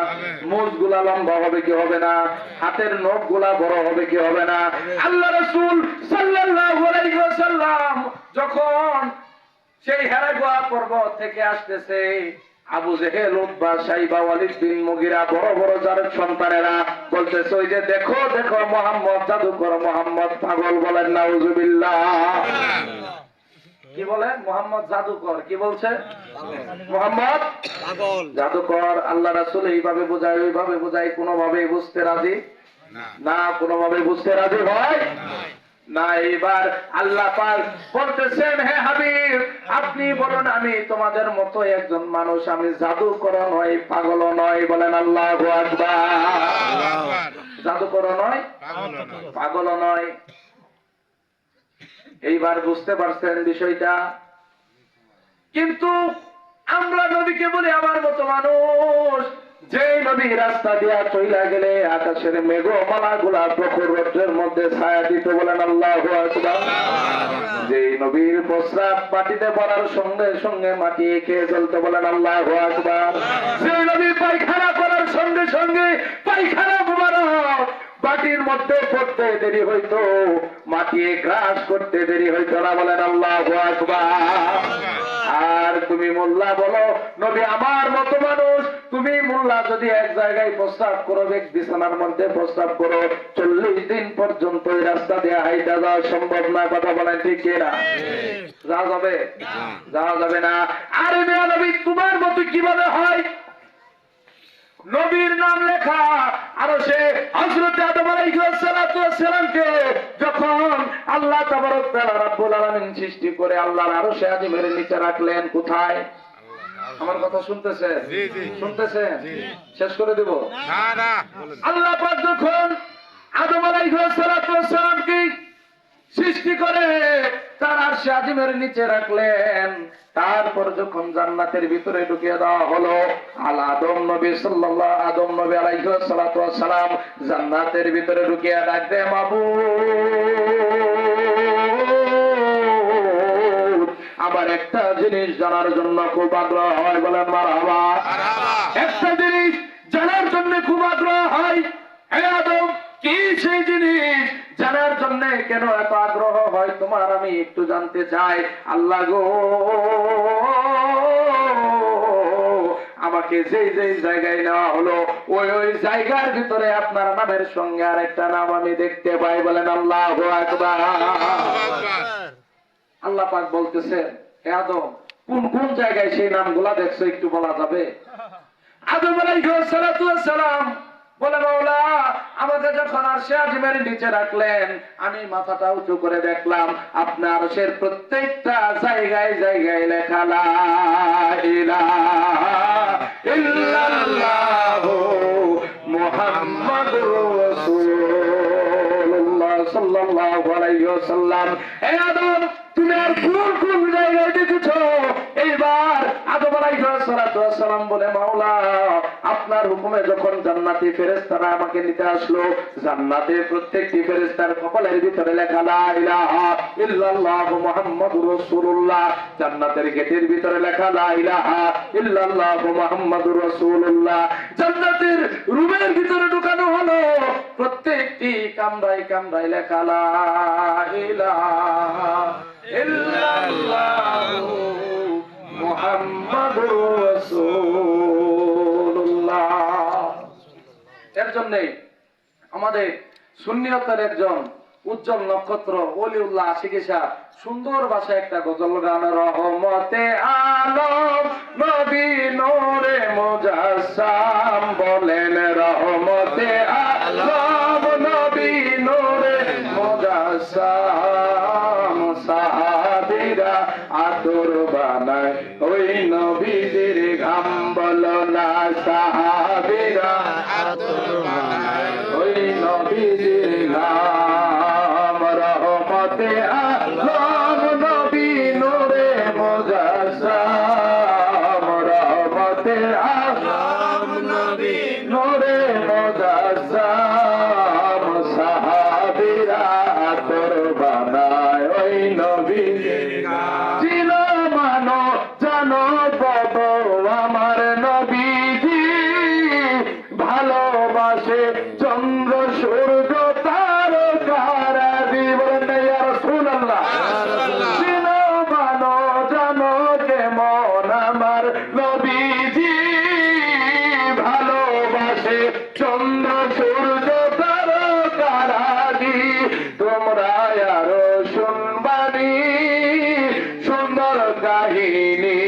মুছগুলা লম্বা হবে কি হবে না? হাতের নখগুলা বড় হবে কি হবে না? আল্লাহ রাসূল সাল্লাল্লাহু আলাইহি ওয়াসাল্লাম যখন সেই হেরা গুহা পর্বত থেকে আসতেছে, আবু জেহেল, উতবা, সাইবা, ওয়ালিদ বিন মুগিরা, বড় বড় যার সন্তানেরা বলতেছে, ওই যে দেখো দেখো মুহাম্মদ জাদুকর, মুহাম্মদ পাগল। বলেন নাউজুবিল্লাহ। কি বলে? মুহাম্মদ জাদুকর। কি বলছে? মুহাম্মদ পাগল। জাদুকর। আল্লাহ রাসূল এইভাবে বোঝায়, ওইভাবে বোঝায়, কোনোভাবে বুঝতে রাজি না, কোনোভাবে বুঝতে রাজি হয় না। এবার আল্লাহ পাক বলতেছেন, হে হাবিব, আপনি বলুন আমি তোমাদের মতো একজন মানুষ, আমি জাদুকর নয়, পাগল নয়। বলেন আল্লাহু আকবার। জাদুকর নয়, পাগল নয়। এইবার বুঝতে পারছেন বিষয়টা? কিন্তু আমরা নবীকে বলি আমার মতো মানুষ। যে নবী রাস্তা দিয়া চইলা গেলে আকাশের মেঘমালা গুলা প্রখর রৌদ্রের মধ্যে ছায়া দিত। বলেন আল্লাহু আকবার। যে নবীর প্রস্রাব মাটিতে পড়ার সঙ্গে সঙ্গে মাটি খেয়ে চলতে। বলেন আল্লাহু আকবার। যে নবী পায়খানা করার সঙ্গে সঙ্গে পায়খানা মুবারক বাটির মধ্যে পড়তে দেরি হইতো, মাটিয়ে গ্রাস করতে দেরি হইতো না। বলেন আল্লাহু আকবার। আর তুমি মোল্লা বলো নবী আমার মতো মানুষ, তুমি মোল্লা যদি এক জায়গায় প্রস্তাব করো, এক বিছানার মধ্যে প্রস্তাব করো, 40 দিন পর্যন্ত এই রাস্তা দিয়ে হাইটা যাওয়া সম্ভব না। কথা বলেন ঠিক কিনা? যাওয়া যাবে? যাওয়া যাবে না। আরে মেয়া নবী তোমার মতো কিভাবে হয়? নবীর নাম লেখা আরো সে হযরত আদম আলাইহিস সালামকে যখন আল্লাহ তাবারক তাআলা রাব্বুল আলামিন সৃষ্টি করে আল্লাহর আরশে আজিমের নিচে রাখলেন। কোথায়? আমার কথা শুনতেছেন? জি, জি। শুনতেছেন? শেষ করে দেব। না না বলেন। আল্লাহ পাক যখন আদম আলাইহিস সালামকে সৃষ্টি করে তার আরশে আজিমের নিচে রাখলেন, তারপর যখন জান্নাতের ভিতরে ঢুকিয়ে দেওয়া হলো, আদম নবী আলাইহিস সালাম জান্নাতের ভিতরে ঢুকিয়ে ডাকতে মাবুদ আবার একটা জিনিস জানার জন্য খুব আগ্রহ হয়। বলেন মারহাবা। একটা জিনিস জানার জন্য খুব আগ্রহ হয়। হে আদম, কি সেই জিনিস জানার জন্য কেন এত আগ্রহ হয় তোমার? আমি একটু জানতে চাই। আল্লাহ গো, আমাকে যেই যেই জায়গায় নেওয়া হলো ওই ওই জায়গার ভিতরে আপনার নামের সঙ্গে আরেকটা নাম আমি দেখতে পাই। বলেন আল্লাহু আকবার। আল্লাহ পাক বলতেছে, হে আদম, কোন কোন জায়গায় সেই নামগুলা দেখছো একটু বলা যাবে? আদম আলাইহিস সালাম বলে, মাওলা আমাকে যখন আরশে আজিমের নিচে রাখলেন, আমি মাথাটা উঁচু করে দেখলাম আপনার আরশের প্রত্যেকটা জায়গায় জায়গায় লেখা লা ইলাহা ইল্লাল্লাহু মুহাম্মাদুর রাসূলুল্লাহ সাল্লাল্লাহু আলাইহি ওয়াসাল্লাম। হে আদম, তুমি আর কোন কোন জায়গায় দেখেছো? এইবার আদম আলাইহিস সালাম বলে, মাওলা আপনার হুকুমে যখন জান্নাতি ফেরেশতারা আমাকে নিতে আসলো, জান্নাতের প্রত্যেকটি ফেরেশতার কপালের ভিতরে লেখা লা ইলাহা ইল্লাল্লাহু মুহাম্মাদুর রাসূলুল্লাহ। জান্নাতের গেটের ভিতরে লেখা লা ইলাহা ইল্লাল্লাহু মুহাম্মাদুর রাসূলুল্লাহ। জান্নাতের রুমের ভিতরে ঢুকানো হলো, প্রত্যেকটি কামরায় কামরায় লেখা লা ইলাহা ইল্লাল্লাহু মুহাম্মাদুর রাসূলুল্লাহ। এর জন্যই আমাদের সুন্নিয়তের একজন উজ্জ্বল নক্ষত্র ওলিউল্লাহ আশিকি সাহেব সুন্দর ভাষায় একটা গজল গান, রহমতে আলম নবী নূরে মুজাসসাম বলেন, রহমতে আলম নবী নূরে মুজাসসাম, সাহাবীরা আতর বানায় ওই নবীজির ঘাম। বলো না, সাহাবীরা আতর বানায় ওই নবীজির ঘাম। রহমতে আলম নবী নূরে মুজাসসাম, রহমতে আলম নবী নূরে মুজাসসাম, সাহাবীরা আতর বানায় ওই নবীজির ঘাম। ছিল মানো জানো বাবা আমার নবীজি, ভালোবাসে চন্দ্র সূর্য তারকারা। বলেন না ইয়া রাসূলুল্লাহ। ছিল মানো জানো কেমন আমার নবীজি, ভালোবাসে চন্দ্র সূর্য তারকারা। তোমরা আরো শুনবানি সুন্দর কাহিনী,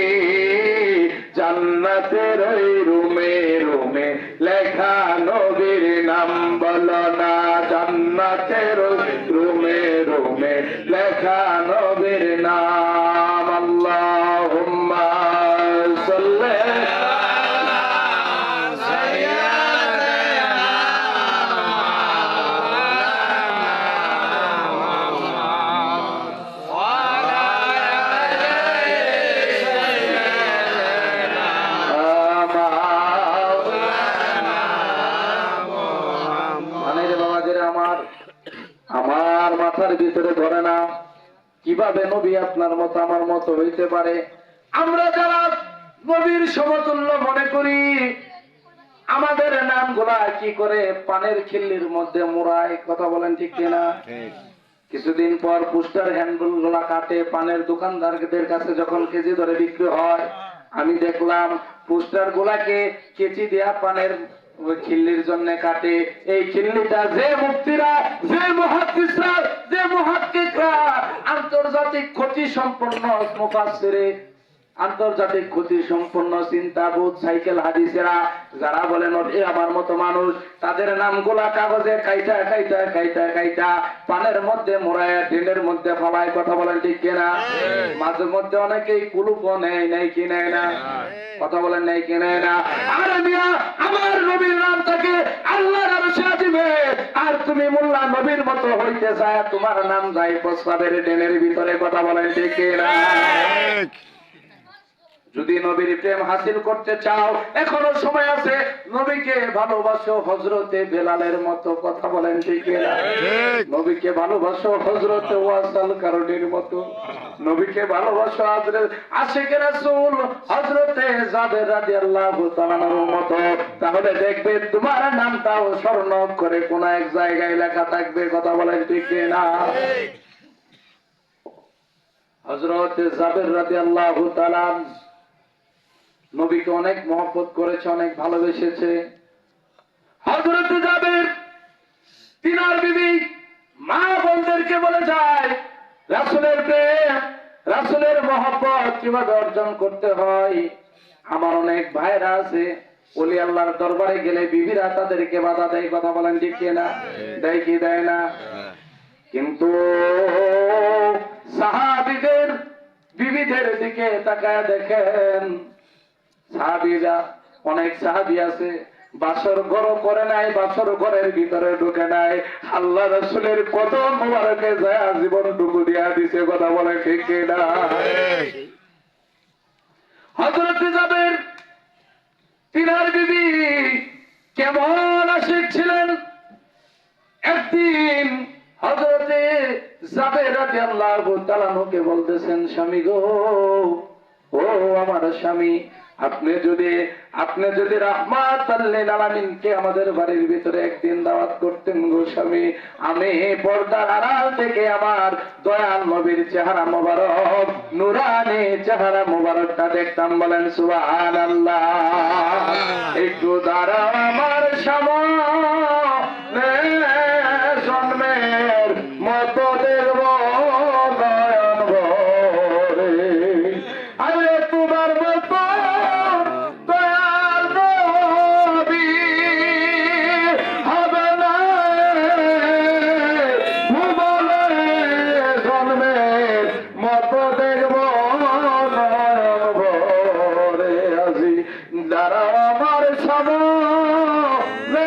জান্নাতের ওই রুমে রুমে লেখা নবীর নাম। বলো না, জান্নাতের ওই রুমে রুমে লেখা নবীর নাম। আল্লাহুম্মা সাল্লি আমার মাথার ভিতরে ধরে না কিভাবে নবী আপনার মতো আমার মতো হইতে পারে। আমরা যারা নবীর সমতুল্য মনে করি, আমাদের নামগুলা কি করে পানের খিল্লির মধ্যে মোড়ায়, কথা বলেন ঠিক কিনা? ঠিক। কিছুদিন পর পোস্টার হ্যান্ডেল গুলা কাটে, পানের দোকানদারদের কাছে যখন কেজি ধরে বিক্রি হয়, আমি দেখলাম পোস্টার গুলাকে কেজি দেয়া পানের ওই খিল্লির জন্য কাটে। এই খিল্লিটা যে মুক্তিরা, যে মুহাদ্দিসরা, যে মুহাক্কিকরা আন্তর্জাতিক ক্ষতি সম্পন্ন মুফাসসিরে, আন্তর্জাতিক ক্ষতি সম্পন্ন চিন্তাবোধ সাইকেল হাদিসেরা যারা বলেন এ আমার মতো মানুষ, তাদের নামগুলা কাগজে কাইটা কাইটা কাইটা কাইটা পানের মধ্যে মোড়ায় ড্রেনের মধ্যে ফলায়, কথা বলেন ঠিক কিনা? মাঝে মধ্যে অনেকেই কুলুপও নেয়, নেই কি নেয় না? কথা বলেন নেই কি নেয় না? আরে মিয়া, আমার নবীর নামটাকে আল্লাহর আরশে দিবে, আর তুমি মোল্লা নবীর মতো হইতে চায় তোমার নাম যায় প্রস্রাবের ড্রেনের ভিতরে, কথা বলেন ঠিক কিনা? ঠিক। যদি নবীর প্রেম হাসিল করতে চাও এখনো সময় আছে। নবীকে ভালোবাসো হযরতে বেলালের মতো, কথা বলেন ঠিক কিনা? ঠিক। নবীকে ভালোবাসো হযরতে ওয়াসাল কারণীর মতো, নবীকে ভালোবাসো আশিকে রাসূল হযরতে জাবের রাদিয়াল্লাহু তাআলার মতো, তাহলে দেখবে তোমার নামটাও স্বর্ণ করে কোন এক জায়গায় লেখা থাকবে, কথা বলেন ঠিক কিনা? হযরতে জাবের রাদিয়াল্লাহু তাআলা নবীকে অনেক মহব্বত করেছে, অনেক ভালোবেসেছে। হযরত জাবের তিনার বিবি মা বোনদেরকে বলে যায় রাসূলের প্রেম, রাসূলের মহব্বত কিভাবে অর্জন করতে হয়। আমার অনেক ভাইরা আছে ওলি আল্লাহর দরবারে গেলে বিবিরা তাদেরকে বাধা দেয়, কথা বলেন ঠিক কিনা? দেয় কি দেয় না? কিন্তু সাহাবীদের বিবিদের দিকে তাকায় দেখেন, সাহাবীরা অনেক সাহাবী আছে বাসর ঘর করে নাই, বাসর ঘরের ভিতরে ঢুকে নাই, আল্লাহ রাসূলের কদম মোবারকে যায় জীবন টুকু দিয়া দিছে, কথা বলে ঠিক কিনা? হযরত জাবের তিনার বিবি কেমন আশিক ছিলেন। একদিন হযরতে জাবের রাদিয়াল্লাহু তাআলা কে বলতেছেন, স্বামী গো, ও আমার স্বামী, আপনি যদি রাহমাতাল লিল আলামিনকে আমাদের বাড়ির ভিতরে একদিন দাওয়াত করতেন গো স্বামী, আমি পর্দার আড়াল থেকে আমার দয়াল নবীর চেহারা মোবারক, নূরানি চেহারা মোবারকটা দেখতাম, বলেন সুবহানাল্লাহ। একটু দাঁড়াও আমার সামনে, জন্মের মতো দেখব নয়ন ভরে, আরে তোমার মতো দয়াল নবী হবে না ভুবনে, জন্মের মতো দেখব নয়ন ভরে, আজি দাঁড়াও আমার সামনে,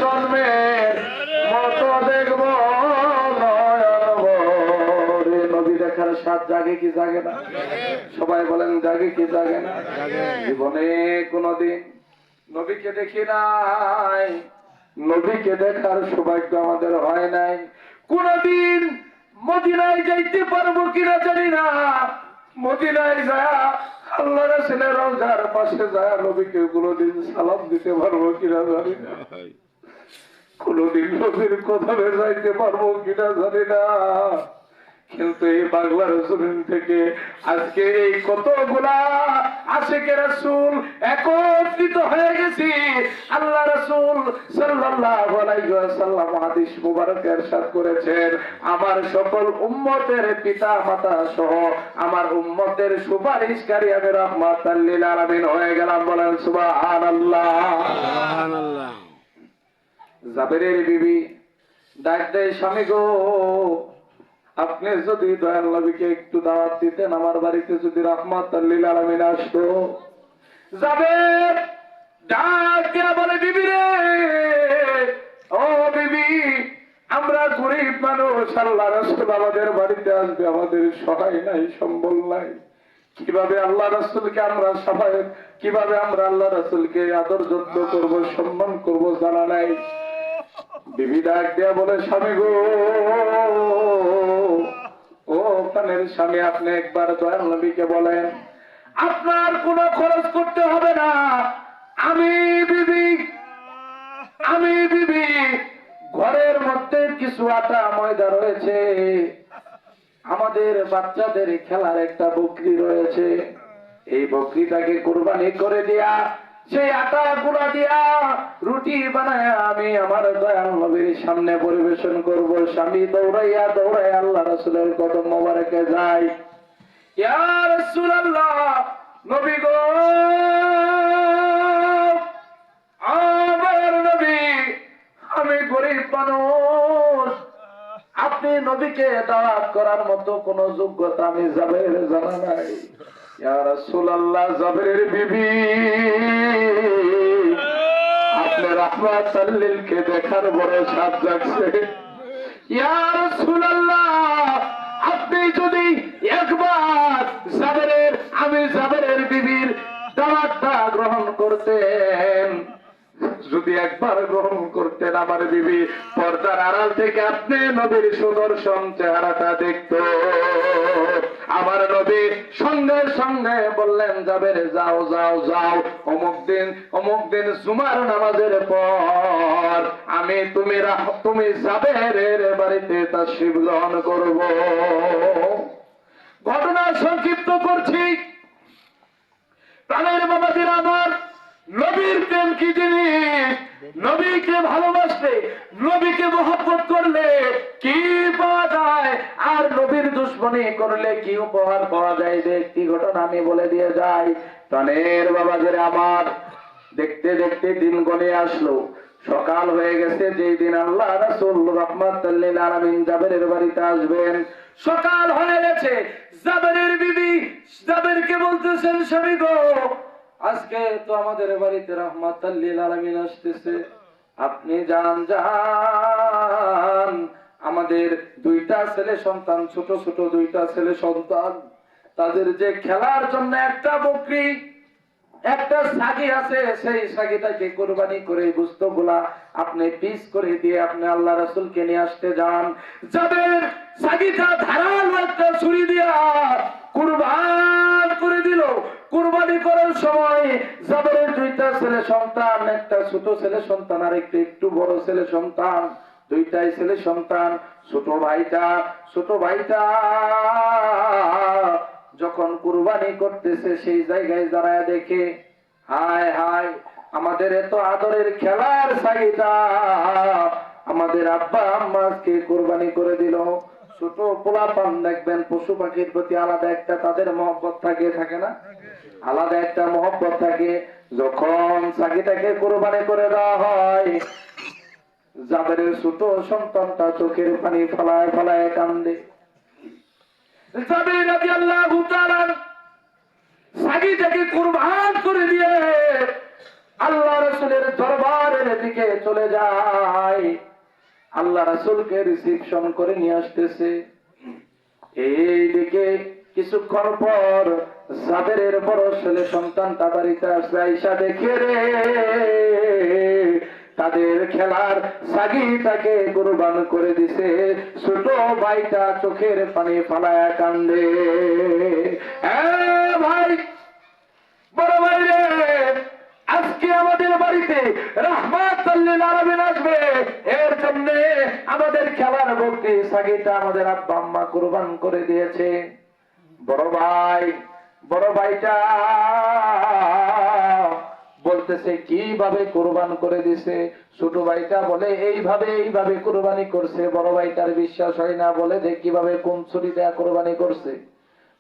জন্মের মতো দেখব নয়ন ভরে। নবী দেখার স্বাদ জাগে কি জাগে না? সবাই বলেন জাগে কি জাগে না? জীবনে কোনদিন নবীকে দেখি নাই, নবীকে দেখার সৌভাগ্য আমাদের হয় নাই। কোনদিন মদিনায় যাইতে পারবো কিনা জানি না, মদিনায় যায় আল্লাহ রাসূলের রওজার পাশে যায় নবীকে কোনদিন সালাম দিতে পারবো কিনা জানি না, কোনদিন নবীর কদমে যাইতে পারবো কিনা জানি না। কিন্তু এই বাংলার জমিন থেকে আজকে এই কতগুলা আশিকে রাসূল একত্রিত হয়ে গেছি। আল্লাহ রাসূল সাল্লাল্লাহু আলাইহি ওয়াসাল্লাম হাদিস মুবারকে ইরশাদ করেছেন, আমার সকল উম্মতের পিতা মাতা সহ আমার উম্মতের সুপারিশকারী আমি রাহমাতাল লিল আলামিন হয়ে গেলাম, বলেন সুবহানাল্লাহ। সুবহানাল্লাহ। জাবেরের বিবি ডাক দেয়, স্বামী গো, আপনি যদি দয়াল নবীকে একটু দাওয়াত দিতেন, আমার বাড়িতে যদি রাহমাতাল লিল আলামিন আসতো। জাবের ডাক দিয়া বলে, বিবি রে, ও বিবি, আমরা গরিব মানুষ, আল্লাহ রাসূল আমাদের বাড়িতে আসবে, আমাদের সহায় নাই, সম্বল নাই, কিভাবে আল্লাহ রাসূলকে আমরা সবাই, কিভাবে আমরা আল্লাহ রাসূলকে আদর যত্ন করব, সম্মান করব, জানা নাই। বিবি ডাক দিয়া বলে, স্বামী গো, ও প্রাণের স্বামী, আপনি একবার দয়াল নবীকে বলেন আপনার কোনো খরচ করতে হবে না, আমি বিবি আমি বিবি ঘরের মধ্যে কিছু আটা ময়দা রয়েছে, আমাদের বাচ্চাদের খেলার একটা বকরি রয়েছে, এই বকরিটাকে কুরবানি করে দিয়া সেই আটা গুলা দিয়া রুটি বানায় আমি আমার দয়াল নবীর সামনে পরিবেশন করব। স্বামী দৌড়াইয়া দৌড়াইয়া আল্লাহ রাসূলের কদম মোবারকে যায়। ইয়া রাসূলুল্লাহ, নবী গো, আমার নবী, আমি গরিব মানুষ, আপনি নবীকে দাওয়াত করার মতো কোন যোগ্যতা আমি জাবেরের জানা নাই। ইয়া রাসূলুল্লাহ, জাবেরের বিবি আপনি রাহমাতুল লিলকে দেখার বড় সাধ জাগছে। ইয়া রাসূলুল্লাহ, আপনি যদি একবার আমি জাবেরের বিবির দাওয়াতটা গ্রহণ করতেন, যদি একবার গ্রহণ করতেন, আমার বিবি পর্দার আড়াল থেকে আপনি নবীর সুদর্শন চেহারাটা দেখত। আমার নবী সঙ্গে সঙ্গে বললেন, জাবের যাও যাও যাও, অমুক দিন জুমার নামাজের পর আমি তুমি জাবেরের বাড়িতে তাশরীফ গ্রহণ করব। ঘটনা সংক্ষিপ্ত করছি। প্রাণের বাবাদের আমার, নবীর প্রেম কি জিনিস, নবীকে ভালোবাসলে, নবীকে মহব্বত করলে কি পাওয়া যায়, আর নবীর দুশ্মনী করলে কি উপহার পাওয়া যায়, একটি ঘটনা আমি বলে দিয়ে যাই। প্রাণের বাবাদের আমার, দেখতে দেখতে দিন গনে আসলো, সকাল হয়ে গেছে। যেই দিন আল্লাহ রাসূল রাহমাতুল লিল আলামিন জাবেরের বাড়িতে আসবেন, সকাল হয়ে গেছে। জাবেরের বিবি জাবেরকে বলতেছেন, স্বামী গো, আজকে তো আমাদের বাড়িতে রাহমাতুল লিল আলামিন আসতেছে, আপনি যান যান, আমাদের দুইটা ছেলে সন্তান, ছোট ছোট দুইটা ছেলে সন্তান, তাদের যে খেলার জন্য একটা বকরি, একটা ছাগি আছে, সেই ছাগিটাকে কুরবানি করে গোশতগুলা আপনি পিস করে দিয়ে আপনি আল্লাহ রাসূলকে নিয়ে আসতে যান। যাদের ছাগিটা ধারালো একটা ছুরি দিয়া কুরবান করে দিল। কুরবানি করার সময় জাবেরের দুইটা ছেলে সন্তান, একটা ছোট ছেলে সন্তান আর একটু বড় ছেলে সন্তান, দুইটাই ছেলে সন্তান। ছোট ভাইটা যখন কুরবানি করতেছে, সেই জায়গায় দাঁড়ায় দেখে, হায় হায়, আমাদের এত আদরের খেলার ছাগিটা আমাদের আব্বা আম্মাকে কুরবানি করে দিল। ছোট পোলাপান দেখবেন পশু পাখির প্রতি আলাদা একটা তাদের মহব্বত থাকে না, আলাদা একটা মহব্বত থাকে। যখন ছাগিটাকে কুরবানি করে দেওয়া হয়, জাবেরের ছোট সন্তানটা চোখের পানি ফলায় ফলায় কান্দে। জাবের রাদিয়াল্লাহু তাআলা ছাগিটাকে কুরবান করে দিয়ে আল্লাহ রাসূলের দরবারের দিকে চলে যায়, আল্লাহ রাসূলকে রিসিপশন করে নিয়ে আসতেছে। এইদিকে কিছুক্ষণ পর জাবেরের বড় ছেলে সন্তানটা বাড়িতে আসে, আইসা দেখে রে তাদের খেলার ছাগিটাকে কুরবান করে দিছে। ছোট ভাইটা চোখের পানি ফালায়া কান্দে। ভাই, বড় ভাই রে, আজকে আমাদের বাড়িতে রাহমাতুল লিল আলামিন আসবে, এর জন্য আমাদের খেলার বকরি ছাগিটা আমাদের আব্বা আম্মা কুরবান করে দিয়েছে। বড় ভাইটা বলতেছে কিভাবে কুরবান করে দিছে। ছোট ভাইটা বলে এইভাবে কুরবানি করছে। বড় ভাইটার বিশ্বাস হয় না, বলে যে কিভাবে কোন ছুরি দেয়া কুরবানি করছে।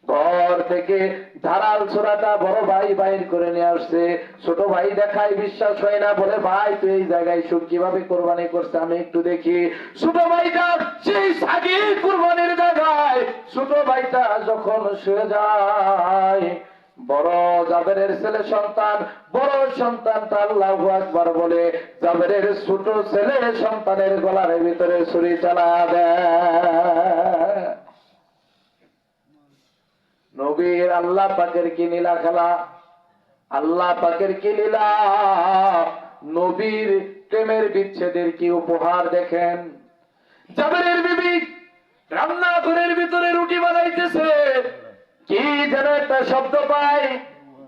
ঘর থেকে ধারাল ছোড়াটা বড় ভাই বাইর করে নিয়ে আসছে। ছোট ভাই দেখায় বিশ্বাস হয় না, বলে ভাই তুই এই জায়গায় শুন কিভাবে কোরবানি করছে, আমি একটু দেখি। ছোট ভাইটা সেই ছাগি কুরবানির জায়গায় ছোট ভাইটা যখন শুয়ে যায়, বড় জাবেরের ছেলে সন্তান, বড় সন্তানটা আল্লাহু আকবার বলে জাবেরের ছোট ছেলে সন্তানের গলার ভিতরে ছুরি চালা দেয়। নবীর আল্লাহ পাকের কি লীলা খেলা, আল্লাহ পাকের কি লীলা, নবীর প্রেমের বিচ্ছেদের কি উপহার দেখেন। জাবেরের বিবি রান্নাঘরের ভিতরে রুটি বানাইতেছে, কি যেন একটা শব্দ পায়,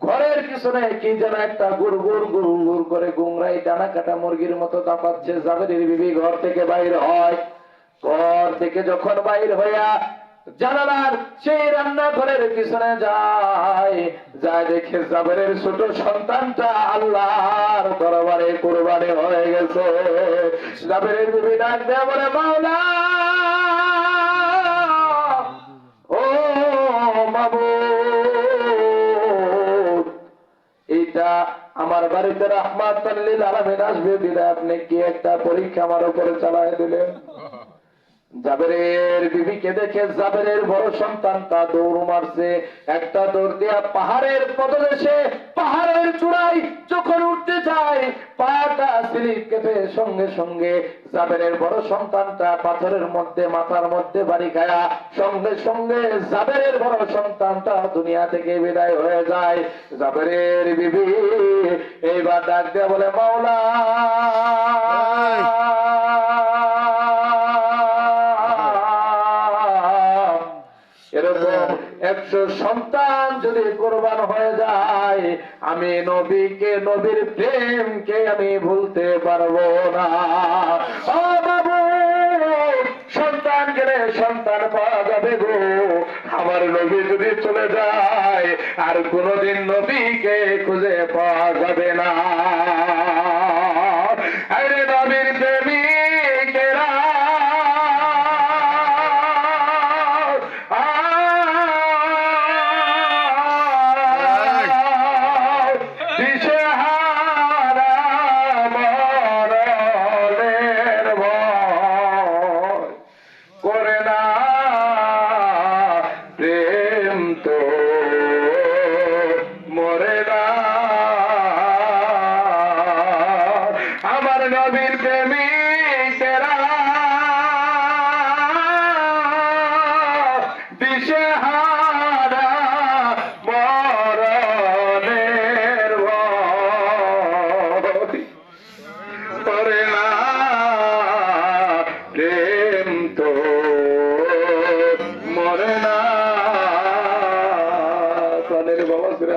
ঘর ঘরের পিছনে কি যেন একটা গুড় গুড় গুড় গুড় করে গুংরাই ডানা কাটা মুরগির মতো দাপাচ্ছে। জাবেরের বিবি ঘর থেকে বাইর হয়। ঘর থেকে যখন বাইর হইয়া জানালার সেই রান্নাঘরের পিছনে যায়, যা দেখে জাবেরের ছোট সন্তানটা আল্লাহর দরবারে কুরবানি হয়ে গেছে। জাবেরের বিবি ডাক দেয়া বলে, মাওলা ও মাবুদ, এইটা আমার বাড়িতে রাহমাতুল লিল আলামিন আসবে বিধায় আপনি কি একটা পরীক্ষা আমার উপরে চালায় দিলেন। জাবেরের বিবিকে দেখে জাবেরের বড় সন্তানটা দৌড় মারছে। একটা দৌড় দিয়া পাহাড়ের পদদেশে পাহাড়ের চূড়ায় যখন উঠতে যায়, পাটা স্লিপ কেটে সঙ্গে সঙ্গে জাবেরের বড় সন্তানটা পাথরের মধ্যে মাথার মধ্যে বাড়ি খায়া সঙ্গে সঙ্গে জাবেরের বড় সন্তানটা দুনিয়া থেকে বিদায় হয়ে যায়। জাবেরের বিবি এইবার ডাক দিয়া বলে, মাওলা এরকম 100 সন্তান যদি কোরবান হয়ে যায়, আমি নবীকে নবীর প্রেমকে আমি ভুলতে পারবো না। ও বাবু, সন্তান গেলে সন্তান পাওয়া যাবে গো। আমার নবী যদি চলে যায় আর কোনদিন নবীকে খুঁজে পাওয়া যাবে না। আরে নবীর প্রেমিকেরা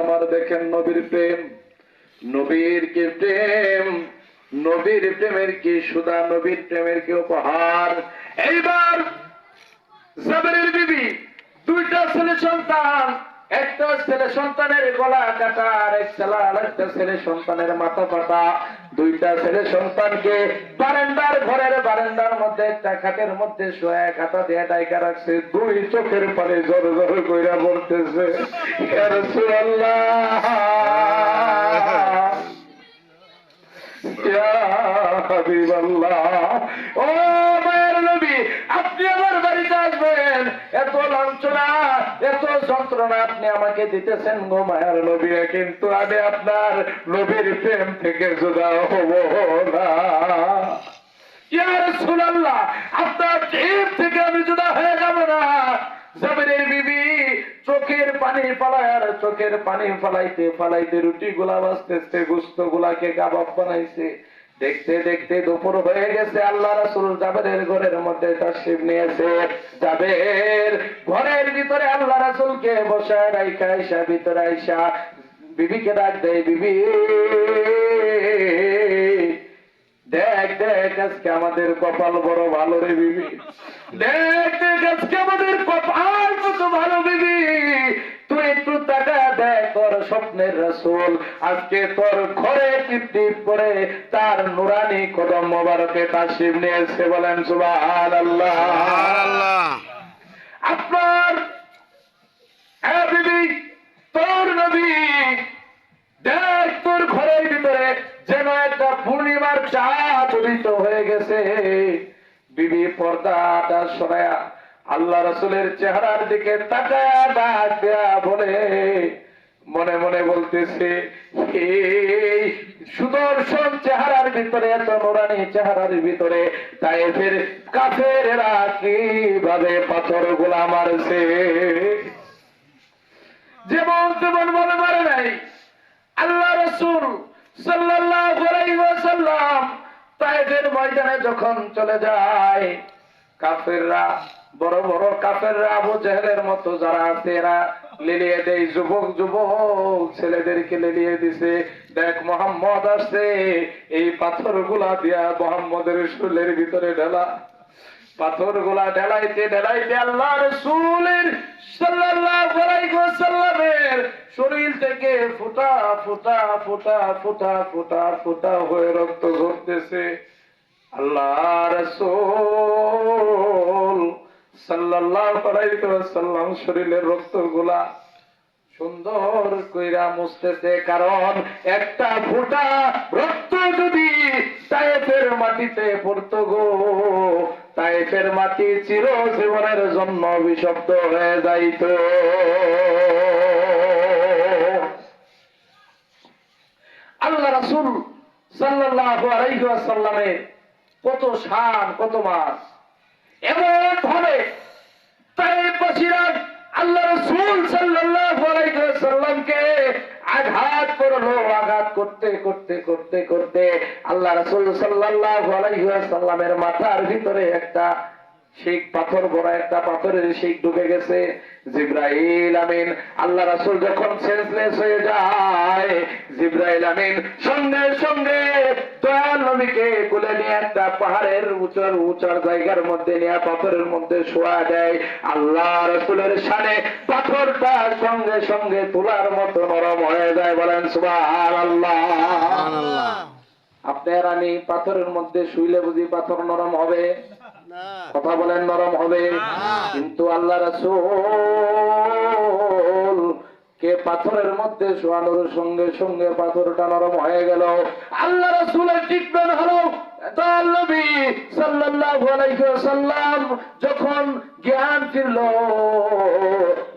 আমার দেখেন নবীর প্রেম, নবীর কি প্রেম, নবীর প্রেমের কি সুধা, নবীর প্রেমের কি উপহার। এইবার জাবেরের বিবি দুইটা ছেলে সন্তান, একটা ছেলে সন্তানের গলা কাটা আর একটা ছেলে সন্তানের মাথা কাটা। দুইটা ছেলে সন্তানকে বারান্দার ঘরের বারান্দার মধ্যে একটা খাটের মধ্যে শোয়া কাটা দিয়ে ডাইকা রাখছে। দুই চোখের পানি জোর জোর কইরা বলতেছে, ইয়া রাসূলুল্লাহ, ইয়া হাবিবাল্লাহ, ও মায়ের নবী, আপনি আমার বাড়িতে আসবেন, এত লাঞ্ছনা এত যন্ত্রণা আপনি আমাকে দিতেছেন গো মায়ের নবী, কিন্তু আমি আপনার নবীর প্রেম থেকে জুদা হব না। ইয়া রাসূলুল্লাহ, আপনার প্রেম থেকে আমি জুদা হয়ে যাব না। জাবেরের বিবি চোখের পানি ফালায় আর চোখের পানি ফালাইতে ফালাইতে রুটি গুলা বাজতেছে, গোস্ত গুলাকে কাবাব বানাইছে। দেখতে দেখতে দুপুর হয়ে গেছে। আল্লাহ রাসূল জাবেরের ঘরের মধ্যে তাশরীফ নিয়েছে। জাবের ঘরের ভিতরে আল্লাহ রাসূলকে বসায় রাইখা আয়েশা ভিতরে আয়েশা বিবিকে ডাক দেয়, বিবি দেখ দেখ আজকে আমাদের কপাল বড় ভালো রে বিবি, দেখ দেখ আজকে আমাদের কপাল কত ভালো বিবি, তুই একটু টাকা দেখ, তোর স্বপ্নের রাসূল আজকে তোর ঘরে টিপ করে তার নুরানি কদম মোবারকে তাশরীফ নিয়েছে। বলেন সুবহানাল্লাহ। আপনার হ্যাঁ বিবি, তোর নবী দেখ তোর ঘরের ভিতরে যেন একটা পূর্ণিমার চাঁদ উদিত হয়ে গেছে। বিবি পর্দাটা সরায়া আল্লাহ রাসূলের চেহারার দিকে তাকায়া ডাক দেয়া বলে, মনে মনে বলতেছে, এই সুদর্শন চেহারার ভিতরে, এত নুরানি চেহারার ভিতরে তায়েফের কাফেরেরা কিভাবে পাথর গুলা মারছে, যেমন তেমন মনে মারে নাই। আল্লাহ রাসূল সাল্লাল্লাহু আলাইহি ওয়াসাল্লাম তায়েফের ময়দানে যখন চলে যায়, কাফেররা বড় বড় কাফেররা আবু জেহেলের মতো যারা আছে এরা লিলিয়ে দেয়, যুবক যুবক ছেলেদেরকে লিলিয়ে দিছে, দেখ মোহাম্মদ আসছে, এই পাথরগুলা দিয়া মোহাম্মদের শরীরের ভিতরে ঢেলা। পাথরগুলা ঢেলাইতে ঢেলাইতে আল্লাহ রাসূলের সাল্লাল্লাহু আলাইহি ওয়াসাল্লামের শরীর থেকে ফোঁটা ফোঁটা ফোঁটা ফোঁটা ফোঁটা ফোঁটা হয়ে রক্ত ঝরতেছে। আল্লাহ রাসূল সাল্লাল্লাহু আলাইহি ওয়াসাল্লাম শরীরের রক্তগুলা সুন্দর কইরা মুছতেছে, কারণ একটা ফোঁটা রক্ত যদি তায়েফের মাটিতে পড়তো গো, তায়েফের মাটি চিরজীবনের জন্য অভিশপ্ত হয়ে যাইত। আল্লাহ রাসূল সাল্লাল্লাহু আলাইহি ওয়াসাল্লামের কত শান, কত মাস, এমন ভাবে তায়েফবাসীরা আল্লাহ রাসূল সাল্লাল্লাহু আলাইহি ওয়াসাল্লামকে আঘাত করলো। আঘাত করতে করতে করতে করতে আল্লাহ রাসূল সাল্লাল্লাহু আলাইহি ওয়াসাল্লামের মাথার ভিতরে একটা শিক পাথর, বড় একটা পাথরের শিক ঢুকে গেছে। জিবরাইল আমিন আল্লাহ রাসূল যখন সেন্সলেস হয়ে যায়, জিবরাইল আমিন সঙ্গে সঙ্গে দয়াল নবীকে কোলে নিয়ে একটা পাহাড়ের উঁচার জায়গার মধ্যে নিয়ে পাথরের মধ্যে শোয়া দেয়। আল্লাহ রাসূলের শানে পাথরটা সঙ্গে সঙ্গে তুলার মতো নরম হয়ে যায়। বলেন সুবহানাল্লাহ। সুবহানাল্লাহ। আপনার আমি পাথরের মধ্যে শুইলে বুঝি পাথর নরম হবে? কথা বলেন, নরম হবে? কিন্তু আল্লাহ রাসূল কে পাথরের মধ্যে শোয়ানোর সঙ্গে সঙ্গে পাথরটা নরম হয়ে গেল। আল্লাহ রাসূলের ট্রিটমেন্ট হলো। দয়াল নবী সাল্লাল্লাহু আলাইহি ওয়াসাল্লাম যখন জ্ঞান ফিরল,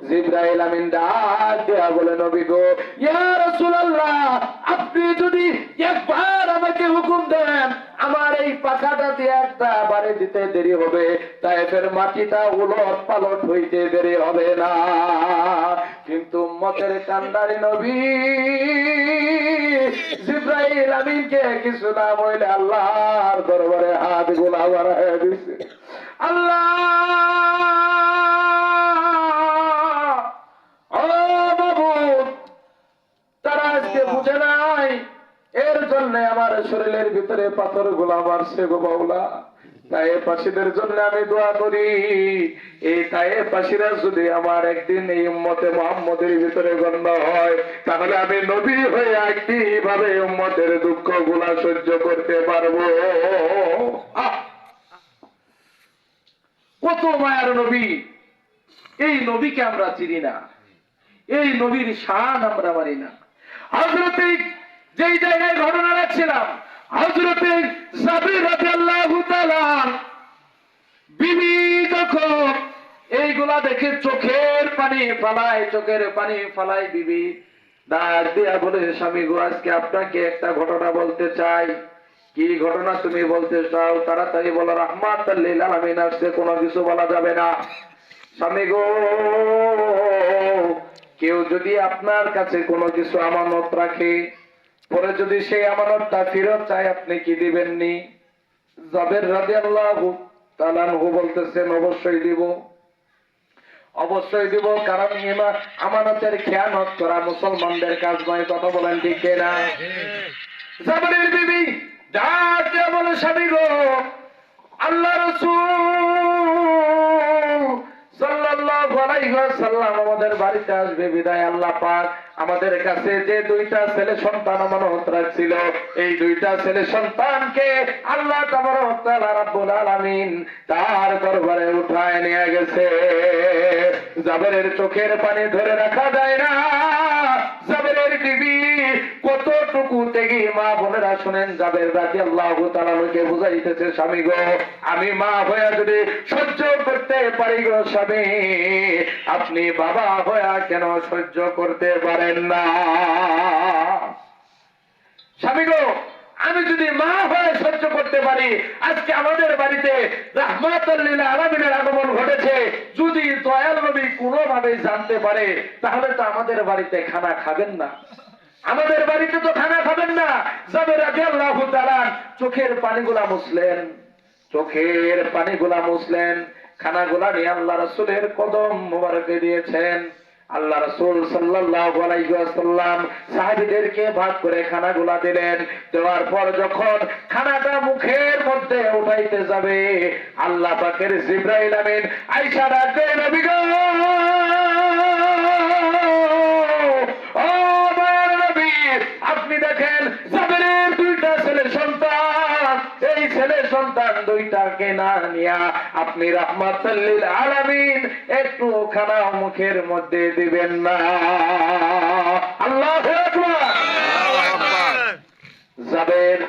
জিবরাইল আমিন ডাক দেয়া বলে, নবী গো, ইয়া রাসূলুল্লাহ, আপনি যদি একবার আমাকে হুকুম দেন, আমার এই পাখাটা দিয়ে একটা বাড়ি দিতে দেরি হবে, তায়েফের মাটিটা উলট পালট হইতে দেরি হবে না। কিন্তু উম্মতের কান্ডারি নবী জিবরাইল আমিনকে কিছু না বলে আল্লাহর দরবারে হাত গোলা বাড়ায় দিছে। আল্লাহ, ও মাবুদ, তারা আজকে বুঝে নাই, এর জন্য আমার শরীরের ভিতরে পাথর গুলা মারছে গো বাউলা। তায়েফবাসীদের জন্য আমি দোয়া করি, এই তায়েফবাসীরা যদি আমার একদিন এই উম্মতে মুহাম্মদের ভিতরে গণ্য হয়, তাহলে আমি নবী হয়ে কিভাবে উম্মতের দুঃখ গুলা সহ্য করতে পারবো। কত মায়ার নবী, এই নবীকে আমরা চিনি না, এই নবীর শান আমরা মানি না। হযরতে যেই জায়গায় ঘটনা রাখছিলাম, হযরতে জাবির রাদিয়াল্লাহু তাআলা বিবি যখন এইগুলা দেখে চোখের পানি ফালায়, বিবি ডাক দিয়া বলে, স্বামী গো, আজকে আপনাকে একটা ঘটনা বলতে চাই। কি ঘটনা তুমি বলতে চাও? তাড়াতাড়ি বলো। রাহমাতাল লিল আলামিন আসছে, কোনো কিছু বলা যাবে না। স্বামী গো, কেউ যদি আপনার কাছে কোনো কিছু আমানত রাখে, পরে যদি সেই আমানতটা ফেরত চায়, আপনি কি দিবেননি? জাবের রাদিয়াল্লাহু তাআলা আনহু বলতেছেন, অবশ্যই দিব, অবশ্যই দিব, কারণ আমানতের খেয়ানত করা মুসলমানদের কাজ নয়। কথা বলেন ঠিক কিনা? জাবেরের বিবি ডাক দিয়ে বলে, স্বামী গো, আল্লাহ রাসূল সাল্লাল্লাহু আলাইহি ওয়াসাল্লাম আমাদের বাড়িতে আসবে, বিদায় আল্লাহ পাক আমাদের কাছে যে দুইটা ছেলে সন্তান আমানত রাখছিল, এই দুইটা ছেলে সন্তানকে আল্লাহ তাবারক ওয়া তাআলা রাব্বুল আলামিন তার দরবারে উঠায় নিয়ে গেছে। জাবেরের চোখের পানি ধরে রাখা যায় না। জাবেরের বিবি কতটুকু ত্যাগী মা বোনেরা শুনেন, জাবের রাদিয়াল্লাহু তাআলা কে বুঝাইতেছে, স্বামী গো, আমি মা হয়ে যদি সহ্য করতে পারি গো স্বামী, আপনি বাবা হয়ে কেন সহ্য করতে পারেন না? স্বামী গো, আমি যদি মা হয়ে সহ্য করতে পারি, আজকে আমাদের বাড়িতে রাহমাতুল লিল আলামিনের আগমন ঘটেছে, যদি দয়াল নবী কোনোভাবে জানতে পারে, তাহলে তো আমাদের বাড়িতে খানা খাবেন না, আমাদের বাড়িতে তো খানা খাবেন না। জাবের রাদিয়াল্লাহু তাআলা চোখের পানিগুলা মুছলেন, খানাগুলা নিয়ে আল্লাহ রাসূলের কদম মোবারকে দিয়েছেন। আল্লাহ রাসূল সাল্লাল্লাহু আলাইহি ওয়াসাল্লাম সাহাবীদেরকে ভাগ করে খানাগুলা দিলেন। দেওয়ার পর যখন খানাটা মুখের মধ্যে উঠাইতে যাবে, আল্লাহ পাকের জিবরাইল আমিন আয়েশা ডাকে, নবী গো, ও আমার নবী, আপনি দেখেন জাবেরের দুইটা ছেলে সন্তান, এই ছেলে সন্তান দুইটাকে না নিয়া আপনি রাহমাতুল লিল আলামিন একটু খানা মুখের মধ্যে দিবেন না? আল্লাহু আকবার। জাবের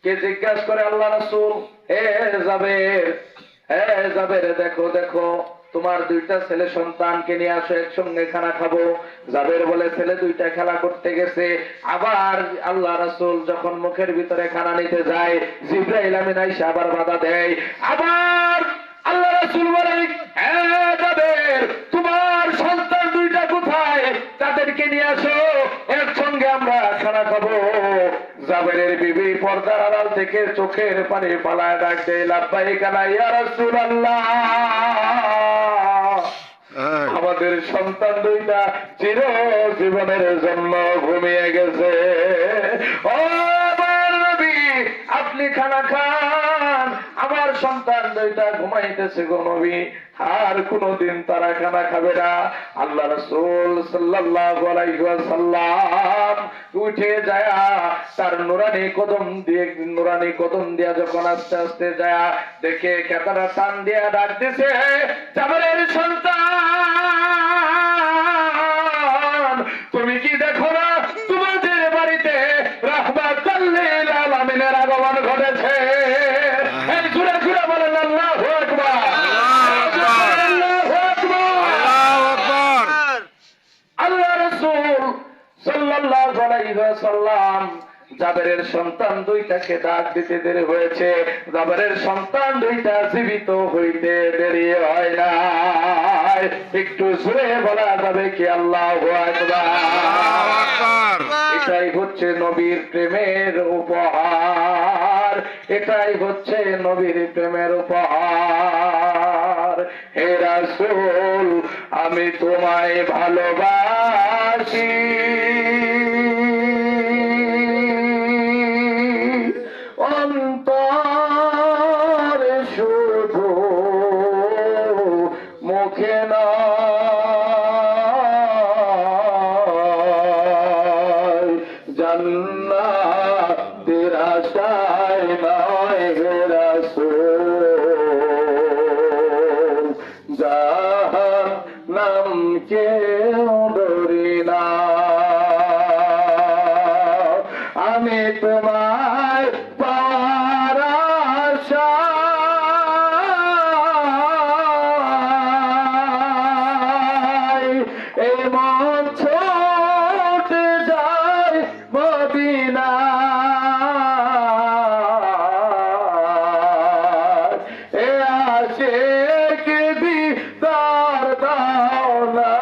কে জিজ্ঞাসা করে আল্লাহ রাসূল, হে জাবের, দেখো দেখো তোমার দুইটা ছেলে সন্তানকে নিয়ে আসো, একসঙ্গে খানা খাবো। জাবের বলে ছেলে দুইটা খেলা করতে গেছে। আবার আল্লাহ রাসূল যখন মুখের ভিতরে খানা নিতে যায়, জিবরাইল আমিন আইসা আবার বাধা দেয়। আবার আল্লাহ রাসূল বলে, হে জাবের, তোমার সন্তান দুইটা কোথায়? তাদেরকে নিয়ে আসো, একসঙ্গে আমরা খানা খাবো। জাবেরের বিবি পর্দার আড়াল থেকে চোখের পানি পালায় ডাকতে, লাব্বাইক ইয়া রাসূলুল্লাহ, আমাদের সন্তান দুইটা চির জীবনের জন্য ঘুমিয়ে গেছে। ও আমার নবী, আপনি খানা খান, আমার সন্তান দুইটা ঘুমাইতেছে গো নবী, আর কোনদিন তারা খানা খাবে না। আল্লাহ রাসূল সাল্লাল্লাহু আলাইহি ওয়াসাল্লাম উঠে যায়, তার নুরানি কদম দিয়া যখন আস্তে আস্তে যায় দেখে কেতারা টান দিয়া ডাক দিছে, জাবেরের সন্তান, তুমি কি দেখো না তোমাদের বাড়িতে রাহমাতুল লিল আলামিনের আগমন ঘটেছে? এই জোরে জোরে বলেন আল্লাহু আকবার। আল্লাহ রাসূল সাল্লাল্লাহু আলাইহি ওয়াসাল্লাম জাবেরের সন্তান দুইটাকে ডাক দিতে দেরি হয়েছে, জাবেরের সন্তান দুইটা জীবিত হইতে দেরি হয় না। একটু জোরে বলা যাবে কি আল্লাহু আকবার। এটাই হচ্ছে নবীর প্রেমের উপহার, এটাই হচ্ছে নবীর প্রেমের উপহার। হে রাসূল, আমি তোমায় ভালোবাসি, অন্তরে শুধু, মুখে নয়, জান্নাতের আশায় নয় হে রাসূল, জাহান্নামকে ডরি না। আমি তোমায় পাওয়ার আশায় এই মন ছুটে যায় মদিনায়, এ আশিক দিদার দাও না,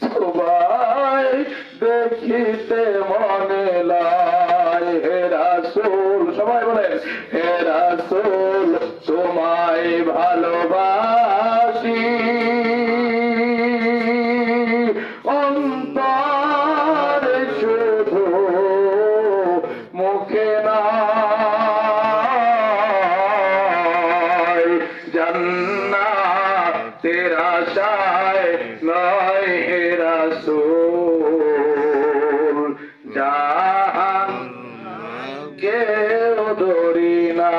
তোমায় দেখিতে মনে লাই। হে রাসূল, সবাই বলেন, হে রাসূল, তোমায় ভালোবাসি, অন্তরে শুধু, মুখে নয়, জান্নাতের আশায় নয় হে রাসূল, জাহান্নামকে ডরি না।